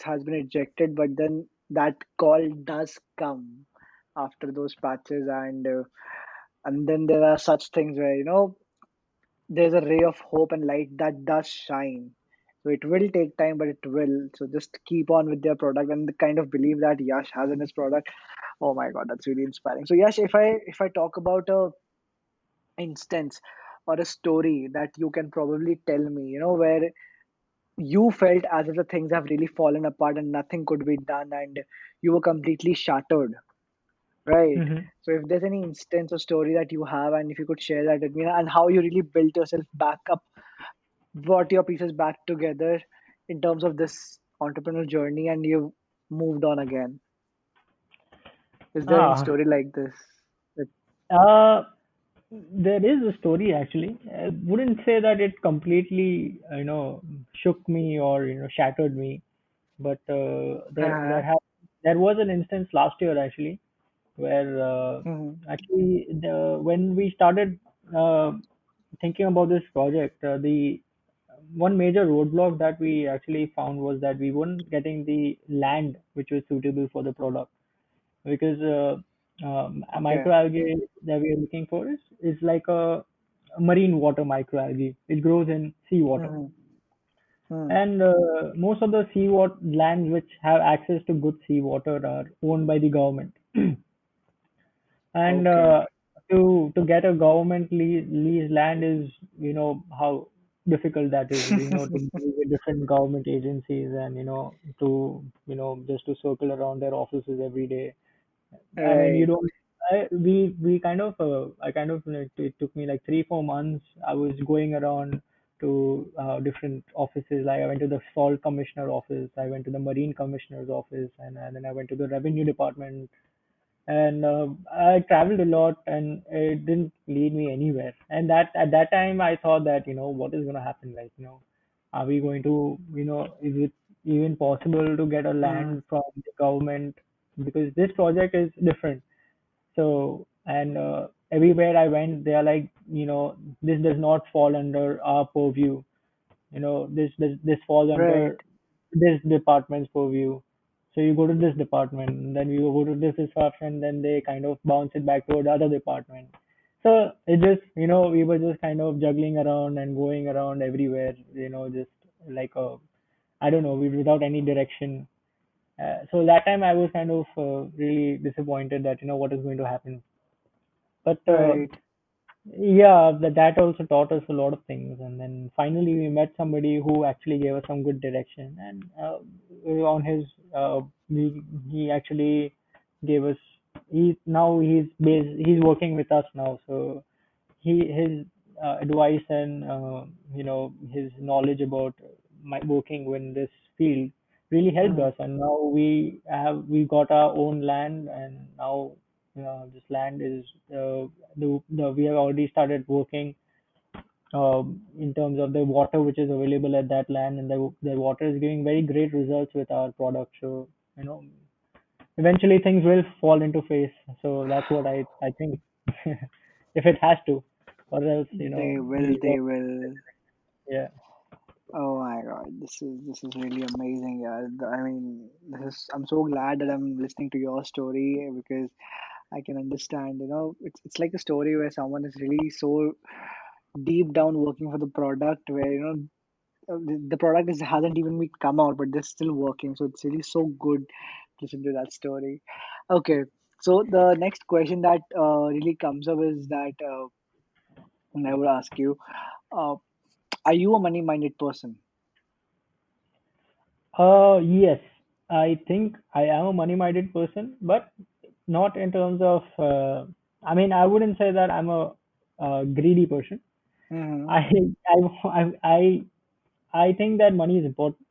has been ejected, but then that call does come after those patches, and then there are such things where there's a ray of hope and light that does shine. So it will take time, but it will. So just keep on with their product and the kind of belief that Yash has in his product. Oh my God, that's really inspiring. So Yash, if I talk about a instance or a story that you can probably tell me, where you felt as if the things have really fallen apart and nothing could be done and you were completely shattered, right? Hmm. So if there's any instance or story that you have, and if you could share that with me, and how you really built yourself back up, brought your pieces back together in terms of this entrepreneurial journey, and you moved on again. Is there any Ah, story like this? That- uh, there is a story actually. I wouldn't say that it completely, shook me or shattered me, but Uh-huh. there was an instance last year actually where Mhm. actually when we started uh, thinking about this project, the one major roadblock that we actually found was that we weren't getting the land which was suitable for the product, because Okay. microalgae that we are looking for is like a marine water microalgae. It grows in seawater, Mm-hmm. Mm. and most of the seawater lands which have access to good seawater are owned by the government. And Okay. to get a government lease land is, how difficult that is, to deal with different government agencies, and to just to circle around their offices every day. I mean, you Right. don't. We kind of I kind of, it took me like 3-4 months. I was going around to different offices. Like, I went to the salt commissioner office, I went to the marine commissioner's office, and then I went to the revenue department, and I traveled a lot, and it didn't lead me anywhere. And that at that time, I thought that, what is going to happen? Like, are we going to, is it even possible to get a Mm. land from the government? Because this project is different. So, and everywhere I went, they are like, this does not fall under our purview. This falls Right. under this department's purview. So you go to this department, then you go to this department, then they kind of bounce it back to the other department. So it just, we were just kind of juggling around and going around everywhere, just like I don't know, without any direction. So that time I was kind of really disappointed that, what is going to happen. But Right. yeah, that also taught us a lot of things. And then finally we met somebody who actually gave us some good direction. And on his, he actually gave us, he's working with us now. So his advice and, his knowledge about my working in this field really helped Mm. us. And now we got our own land, and now this land is we have already started working in terms of the water which is available at that land, and the water is giving very great results with our product. So, you know eventually things will fall into place. So that's what I think. If it has to, or else, They will. we They work. will. Yeah. Oh my God, this is really amazing. Yeah, I mean, I'm so glad that I'm listening to your story because I can understand. It's like a story where someone is really so deep down working for the product, where the product hasn't even been come out, but they're still working. So it's really so good to listen to that story. Okay, so the next question that really comes up is that I would ask you. Uh, Are you a money-minded person? Yes, I think I am a money-minded person, but not in terms of. I mean, I wouldn't say that I'm a, greedy person. Mm-hmm. I I think that money is important,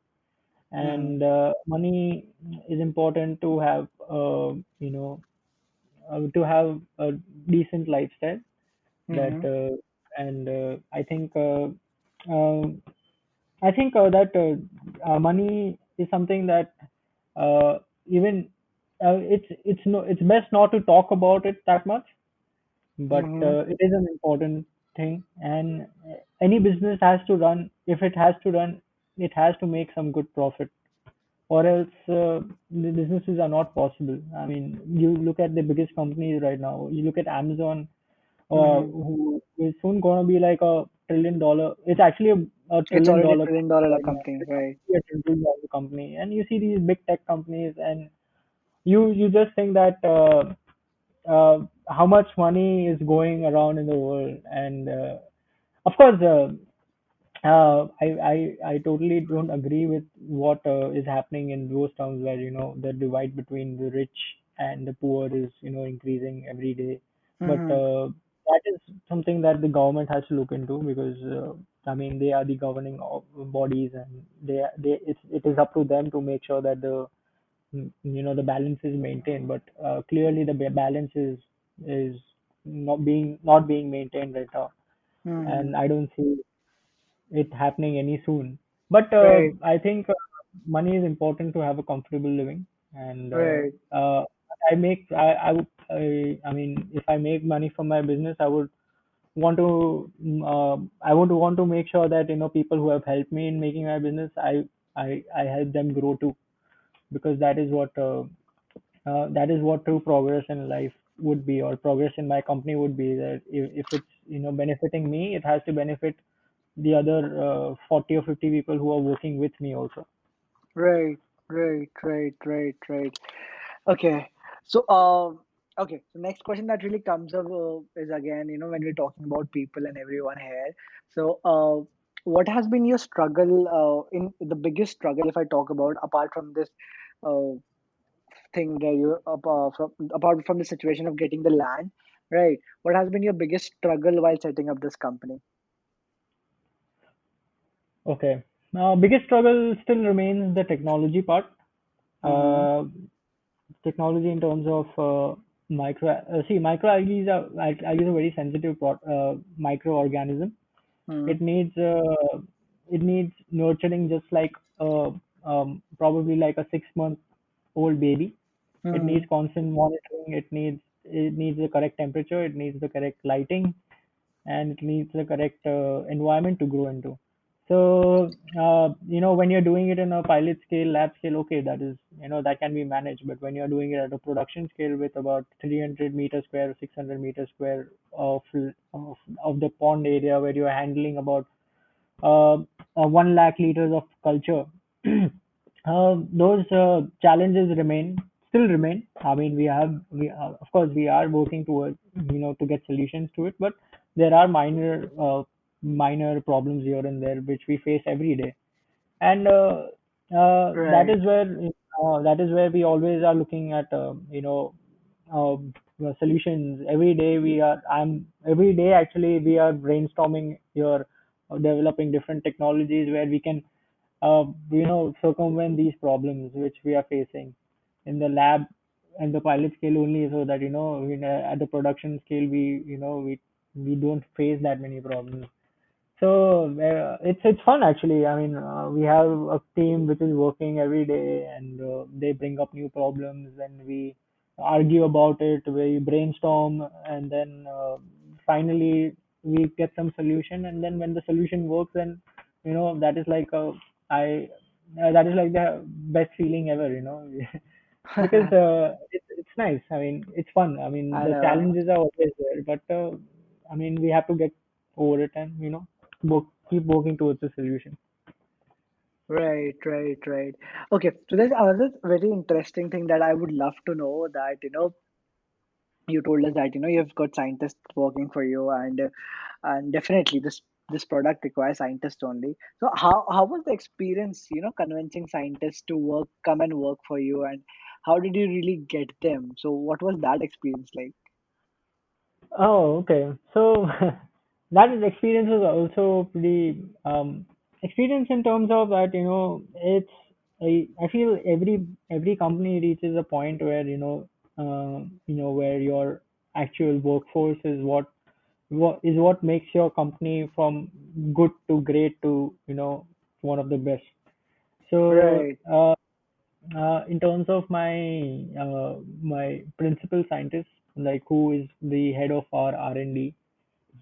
Mm-hmm. and money is important to have, to have a decent lifestyle. That Mm-hmm. and um I think that money is something that, even it's best not to talk about it that much, but Mm-hmm. it is an important thing, and any business has to run. If it has to run, it has to make some good profit, or else the businesses are not possible. I mean, you look at the biggest companies right now. You look at Amazon, Mm-hmm. who is soon going to be like $1 trillion. It's actually a It's trillion already a dollar trillion company dollar right now. company, It's going right? to be a $1 trillion company, and you see these big tech companies, and you just think that how much money is going around in the world, and of course, I totally don't agree with what is happening in those terms where the divide between the rich and the poor is increasing every day. But Mm-hmm. that is something that the government has to look into, because I mean, they are the governing bodies, and it is up to them to make sure that the balance is maintained. But clearly the balance is not being maintained right now, Mm-hmm. and I don't see it happening any soon. But Right, I think money is important to have a comfortable living, and right. I mean, if I make money from my business, I would want to make sure that people who have helped me in making my business, I help them grow too, because that is what true progress in life would be, or progress in my company would be. That if it's benefiting me, it has to benefit the other 40 or 50 people who are working with me also. Right, right, right, right, right. Okay. So, okay. So next question that really comes up is again, when we're talking about people and everyone here. So, what has been your struggle, in the biggest struggle, if I talk about, apart from this, uh, thing where apart from the situation of getting the land, right? What has been your biggest struggle while setting up this company? Okay. Now, biggest struggle still remains the technology part. Mm-hmm. Uh, Technology in terms of microalgae is a very sensitive microorganism. Mm-hmm. It needs nurturing, just like probably like a 6 month old baby. It Mm-hmm. needs constant monitoring. It needs the correct temperature. It needs the correct lighting, and it needs the correct environment to grow into. So, when you're doing it in a pilot scale, lab scale, okay, that can be managed. But when you're doing it at a production scale with about 300 meter square, 600 meter square of the pond area, where you're handling about uh, 1 lakh liters of culture, those challenges still remain. I mean, of course, we are working towards, to get solutions to it, but there are minor problems here and there which we face every day. And Right, that is where we always are looking at, solutions. Every day actually we are brainstorming here, developing different technologies where we can circumvent these problems which we are facing in the lab and the pilot scale only, so that at the production scale we don't face that many problems. So it's fun actually. I mean, we have a team which is working every day, and they bring up new problems, and we argue about it. We brainstorm, and then finally we get some solution. And then when the solution works, then that is like I that is like the best feeling ever. Because it's nice. I mean, it's fun. I mean, I the know. challenges are always there, but I mean, we have to get over it, and keep working towards a solution. Right, right, right. Okay, so there's another very interesting thing that I would love to know, that you told us that you've got scientists working for you, and definitely this this product requires scientists only. So how was the experience, convincing scientists to come and work for you, and how did you really get them? So what was that experience like? Oh, okay. So that is experience was also pretty experience in terms of that, it's I feel every company reaches a point where, where your actual workforce is what makes your company from good to great to, one of the best. So Right. in terms of my principal scientist, like who is the head of our R&D,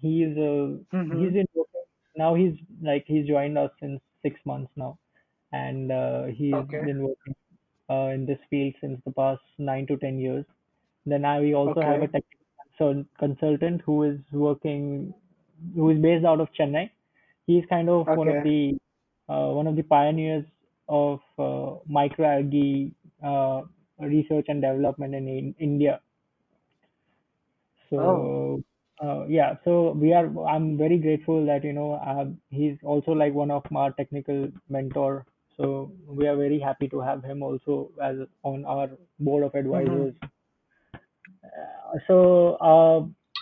he's Mm-hmm. been working now. He's joined us since 6 months now, and he's Okay. been working in this field since the past 9 to 10 years. Then now we also have a Okay. technical consultant who is based out of Chennai. He's kind of Okay. one of the pioneers of microalgae research and development in India. Oh. So yeah, so I'm very grateful that he's also like one of my technical mentor. So we are very happy to have him also as on our board of Mm-hmm. advisors. So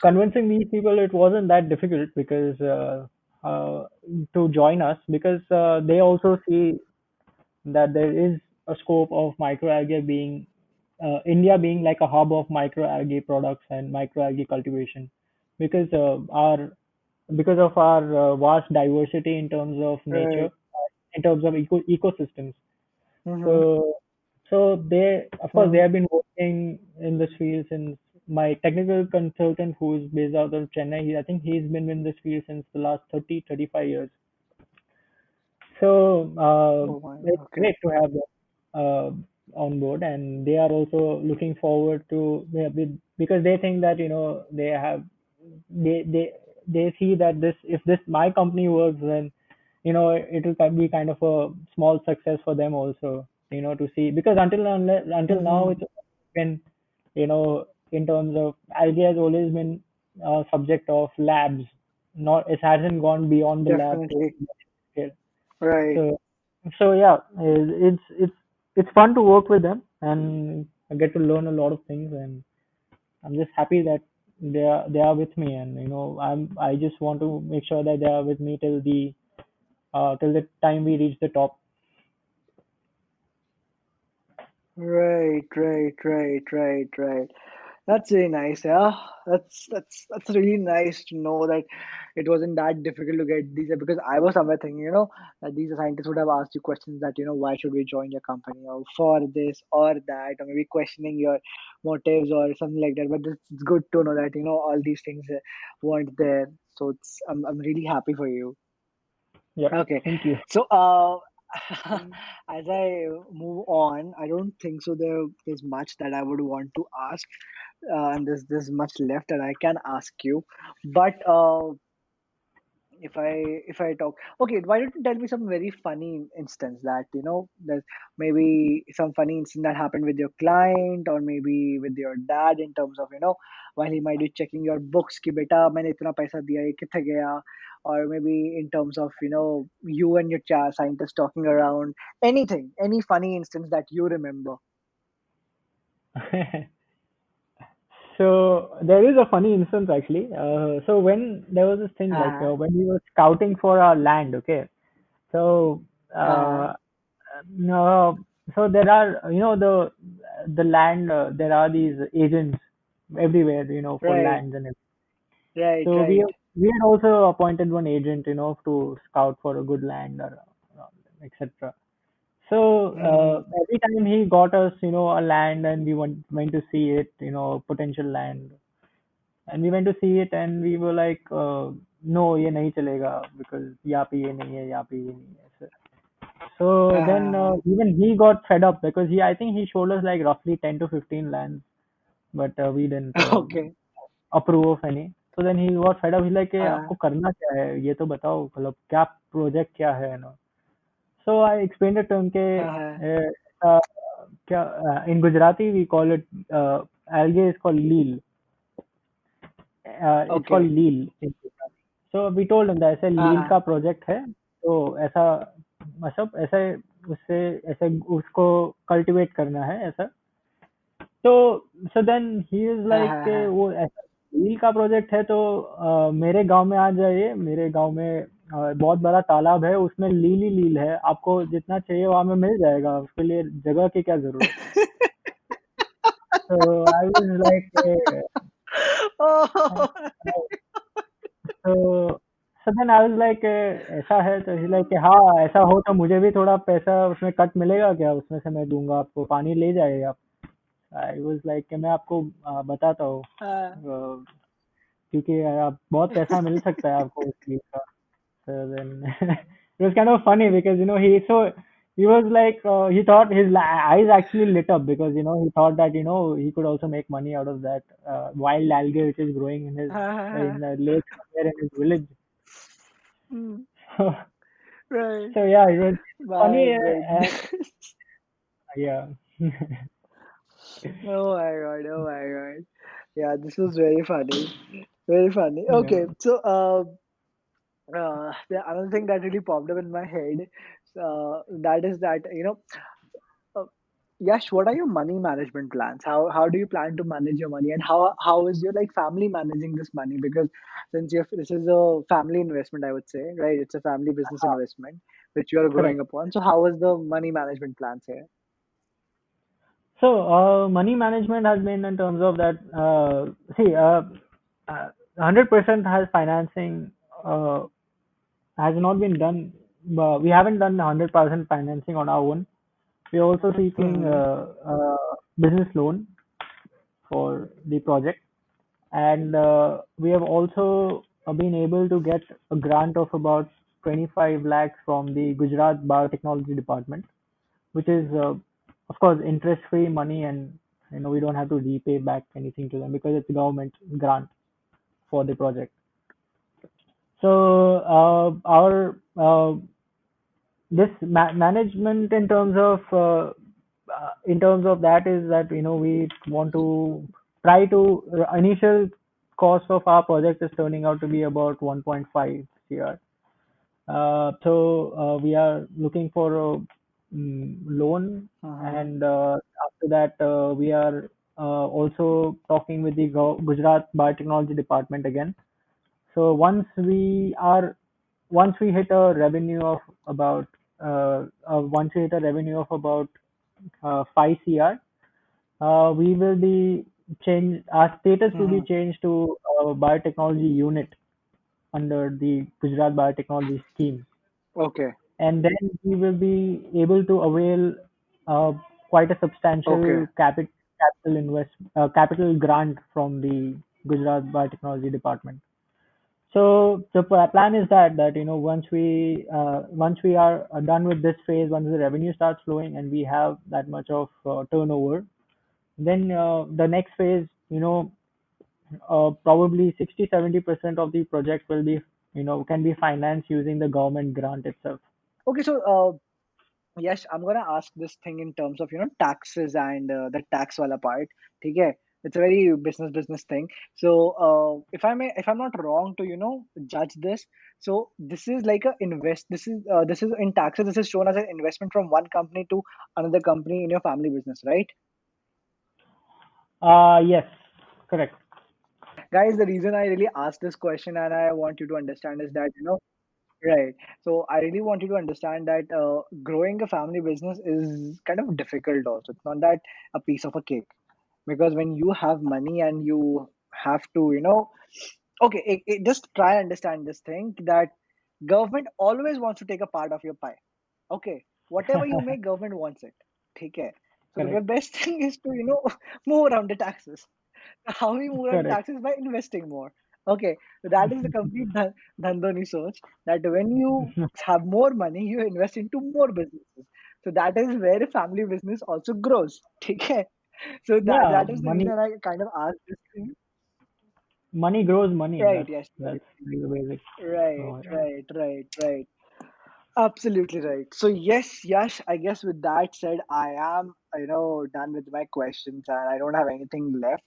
convincing these people, it wasn't that difficult because uh, to join us, because they also see that there is a scope of microalgae being India being like a hub of microalgae products and microalgae cultivation, because because of our vast diversity in terms of nature, Right. in terms of ecosystems. Mm-hmm. So, of course, they Mm-hmm. have been working in this field since my technical consultant, who is based out of Chennai, I think he's been in this field since the last 35 years. So Oh my. it's Okay. great to have them on board, and they are also looking forward to, yeah, because they think that they they see that this if this my company works, then it will be kind of a small success for them also, to see, because until now Mm-hmm. it's been, in terms of algae has always been a subject of labs, not it hasn't gone beyond the lab to Definitely. scale. Right. So yeah, it's fun to work with them, and I get to learn a lot of things, and I'm just happy that they are with me, and I just want to make sure that they are with me till the time we reach the top. Right. Right. Right. Right. Right. That's really nice, yeah. That's really nice to know that it wasn't that difficult to get these, because I was somewhere thinking, that these scientists would have asked you questions that, why should we join your company, or for this or that, or maybe questioning your motives or something like that. But it's good to know that, all these things weren't there. So I'm really happy for you. Yep, Okay. thank you. So as I move on, I don't think so there's much that I would want to ask, and there's much left that I can ask you. But if I talk, okay, why don't you tell me some very funny instance that there's maybe some funny incident that happened with your client, or maybe with your dad, in terms of while he might be checking your books कि बेटा मैंने इतना पैसा दिया ये किथे गया, or maybe in terms of you and your scientist talking around, anything, any funny instance that you remember. So there is a funny instance actually. So when there was this thing, like Uh-huh. when we were scouting for our land, okay. So Uh-huh. no, so there are, the land. There are these agents everywhere, for Right. lands and everything. Right. So Right. we had also appointed one agent, to scout for a good land, or etc. So Mm-hmm. every time he got us, a land, and we went to see it, potential land, and we went to see it, and we were like, no, ये नहीं चलेगा, because यहाँ पे ये नहीं है, यहाँ पे ये नहीं है, ऐसे. So then Uh-huh. even he got fed up, because I think he showed us like roughly 10 to 15 lands, but we didn't Okay. approve of any. So then he got fed up. He's like, Uh, आपको करना क्या है? ये तो बताओ, मतलब क्या project क्या है ना? So I explained it to him के uh-huh. क्या in Gujarati we call it algae is called leel. It's called Okay. leel in Gujarati. So we told him that ऐसे लील Uh-huh. का प्रोजेक्ट है, तो ऐसा मतलब ऐसे उससे ऐसे उसको कल्टीवेट करना है ऐसा। तो so then he is like Uh-huh. वो ऐसा लील का प्रोजेक्ट है, तो मेरे गांव में आ जाइए, मेरे गांव में बहुत बड़ा तालाब है, उसमें लील ही लील है, आपको जितना चाहिए वहां में मिल जाएगा, उसके लिए जगह की क्या जरूरत। तो आई वाज लाइक Oh, तो so then I was like ऐसा है, तो ही लाइक हाँ ऐसा हो तो मुझे भी थोड़ा पैसा उसमें कट मिलेगा क्या, उसमें से मैं दूंगा आपको, पानी ले जाइए आप। आई वाज लाइक मैं आपको बताता हूँ, uh, क्योंकि आप बहुत पैसा मिल सकता है आपको उस चीज का। So then it was kind of funny because he was like he thought his eyes actually lit up because he thought that he could also make money out of that wild algae which is growing in his uh, in the lake somewhere in his village. mm, So, right. so yeah, it was My funny and goodness. yeah. Oh my God. Oh my God. Yeah, this was very funny. Very funny. Yeah. Okay, so the another thing that really popped up in my head, that is that uh, Yash, what are your money management plans? How do you plan to manage your money, and how is your like family managing this money? Because since this is a family investment, I would say, right? It's a family business investment which you are growing Correct. upon. So how is the money management plans here? So, money management has been in terms of that, see, 100% has financing, uh, has not been done. We haven't done 100% financing on our own. We're also seeking Mm-hmm. business loan for the project. And we have also been able to get a grant of about 25 lakhs from the Gujarat Biotechnology Department, which is of course interest free money, and we don't have to repay back anything to them because it's a government grant for the project. So our this management in terms of that is that we want to try to initial cost of our project is turning out to be about 1.5 cr. So we are looking for a loan, Mm-hmm. and after that we are also talking with the Gujarat Biotechnology Department again. So once we hit a revenue of about once we hit a revenue of about 5 cr, we will be change our status will be Mm-hmm. changed to biotechnology unit under the Gujarat Biotechnology scheme, Okay. and then we will be able to avail uh, quite a Okay. substantial capital grant from the Gujarat Biotechnology Department. So the plan is that once we are done with this phase, once the revenue starts flowing and we have that much of turnover, then the next phase, probably 60-70% of the project will be can be financed using the government grant itself. Okay. So yes, I'm gonna ask this thing in terms of taxes and the tax wala part. Okay, it's a very business thing. So if I'm not wrong to judge this, so this is like a invest. This is in taxes. This is shown as an investment from one company to another company in your family business, right? Yes, correct, Guys, the reason I really asked this question and I want you to understand is that right. So I really want you to understand that growing a family business is kind of difficult also. It's not that a piece of a cake because when you have money and you have to, okay, just try and understand this thing that government always wants to take a part of your pie. Okay, whatever you make, government wants it. Okay. So the correct, best thing is to, move around the taxes. How we move on correct. taxes by investing more. Okay, so that is the complete Dhandho Ni Soch, that when you have more money, you invest into more businesses. So that is where a family business also grows. Okay, so Yeah, that is the reason I kind of asked this thing. money grows money. Right? That's Yes. Right. that's like the basic. Right. So yeah. Right. Right. Right. Absolutely right. So yes, Yash, I guess with that said, I am done with my questions and I don't have anything left.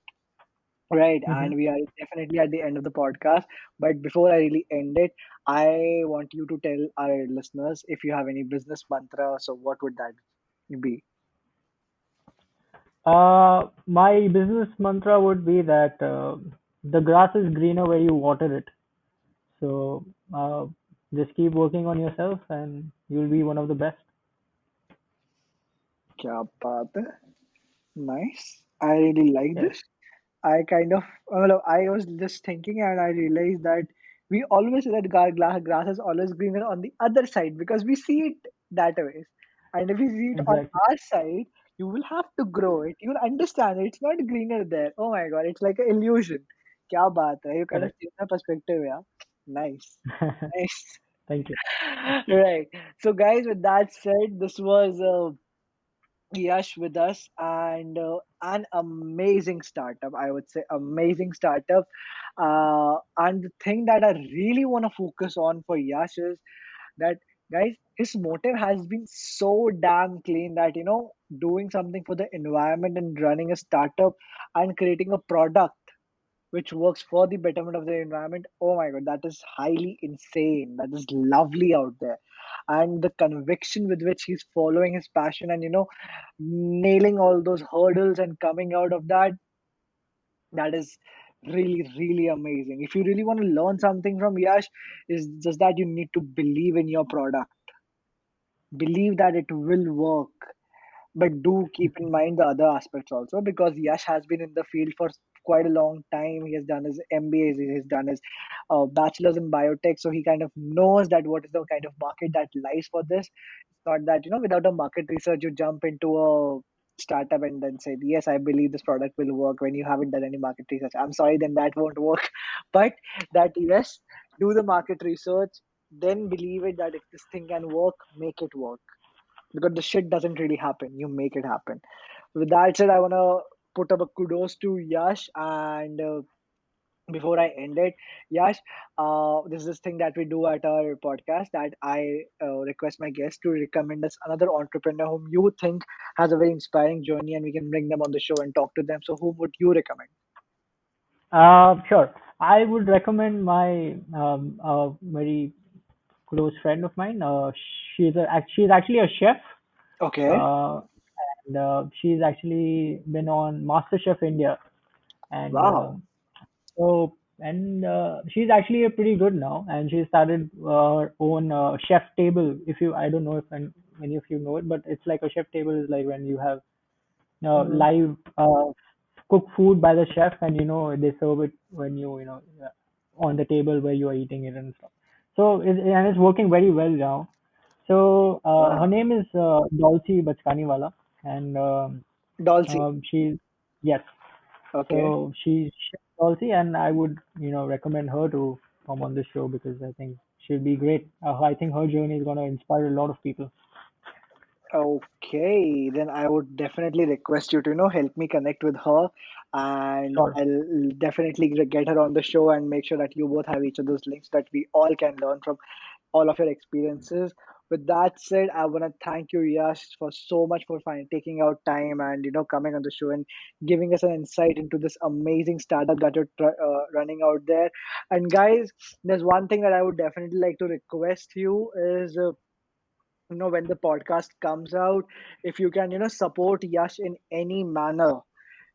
Right, Mm-hmm. and we are definitely at the end of the podcast. But before I really end it, I want you to tell our listeners if you have any business mantra. So, what would that be? My business mantra would be that the grass is greener where you water it. So just keep working on yourself, and you'll be one of the best. Kya baat hai? Nice. I really like Yes, this. I kind of, well, I was just thinking and I realized that we always say that grass is always greener on the other side because we see it that way. And if you see it on exactly. our side, you will have to grow it. You will understand it's not greener there. Oh my God, it's like an illusion. Kya baat hai? You kind of Correct. change my perspective, yeah. Nice. Nice. Thank you. Right. So, guys, with that said, this was Yash with us and an amazing startup. I would say amazing startup. And the thing that I really want to focus on for Yash is that, guys, his motive has been so damn clean that, doing something for the environment and running a startup and creating a product which works for the betterment of the environment. Oh my god, that is highly insane. That is lovely out there. And the conviction with which he's following his passion and nailing all those hurdles and coming out of that, that is really, really amazing. If you really want to learn something from Yash, is just that you need to believe in your product, believe that it will work, but do keep in mind the other aspects also because Yash has been in the field for quite a long time. He has done his MBA, he has done his bachelor's in biotech, so he kind of knows that what is the kind of market that lies for this. It's not that without a market research you jump into a startup and then say yes, I believe this product will work when you haven't done any market research. I'm sorry, then that won't work. But that yes, do the market research, then believe it that if this thing can work, make it work because the shit doesn't really happen. You make it happen. With that said, I want to put up a kudos to Yash. And before I end it, Yash, this is this thing that we do at our podcast that I request my guests to recommend us another entrepreneur whom you think has a very inspiring journey and we can bring them on the show and talk to them. So, who would you recommend? Sure. I would recommend my very close friend of mine. She's actually a chef. Okay. Uh, and she's actually been on MasterChef India, and Wow. she's actually a pretty good now, and she started her own chef table. If you, I don't know if many of you know it, but it's like a chef table is like when you have Hmm. live cook food by the chef, and they serve it when on the table where you are eating it and stuff. So and it's working very well now. So her Wow. name is Dolce Bachkaniwala, and Dolce. she's yes. Okay. So she's Dolce, and I would recommend her to come on this show because I think she'll be great. I think her journey is gonna inspire a lot of people. Okay, then I would definitely request you to, help me connect with her, and Sure. I'll definitely get her on the show and make sure that you both have each other's links that we all can learn from all of your experiences. With that said, I want to thank you, Yash, for so much for taking out time and coming on the show and giving us an insight into this amazing startup that you're running out there. And guys, there's one thing that I would definitely like to request you is. When the podcast comes out, if you can support Yash in any manner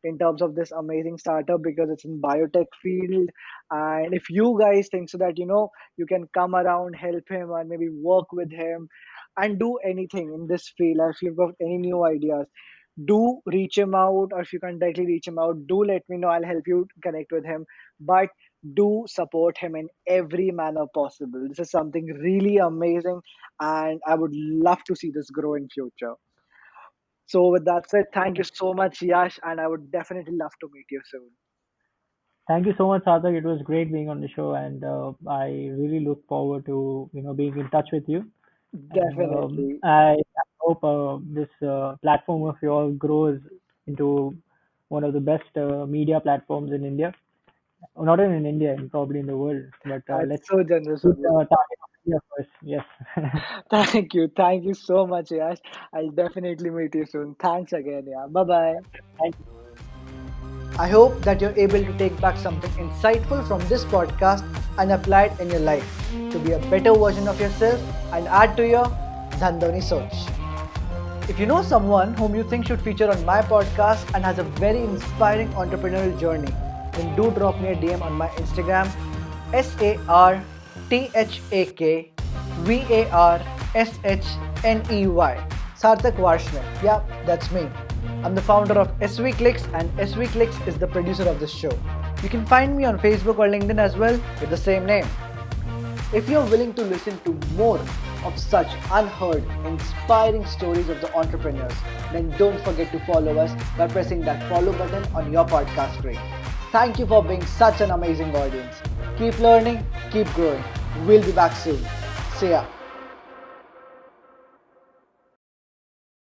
in terms of this amazing startup because it's in biotech field, and if you guys think so that you can come around, help him and maybe work with him and do anything in this field, if you've got any new ideas, do reach him out, or if you can directly reach him out, do let me know. I'll help you connect with him. But do support him in every manner possible. This is something really amazing, and I would love to see this grow in future. So with that said, thank you so much, Yash, and I would definitely love to meet you soon. Thank you so much, Sarthak. It was great being on the show, and I really look forward to being in touch with you. And Definitely. I hope this platform of yours grows into one of the best media platforms in India. Not even in India, and probably in the world. But That's let's so generous keep of you. target India first. Yes. Thank you. Thank you so much, Yash. I'll definitely meet you soon. Thanks again. Yeah. Bye bye. Thank you. I hope that you're able to take back something insightful from this podcast and apply it in your life to be a better version of yourself and add to your Dhandho Ni Soch. If you know someone whom you think should feature on my podcast and has a very inspiring entrepreneurial journey, then do drop me a DM on my Instagram SarthakVarshney. Sarthak Varshney. Yeah, that's me. I'm the founder of SV Clicks and SV Clicks is the producer of this show. You can find me on Facebook or LinkedIn as well with the same name. If you're willing to listen to more of such unheard, inspiring stories of the entrepreneurs, then don't forget to follow us by pressing that follow button on your podcast screen. Thank you for being such an amazing audience. Keep learning, keep growing. We'll be back soon. See ya.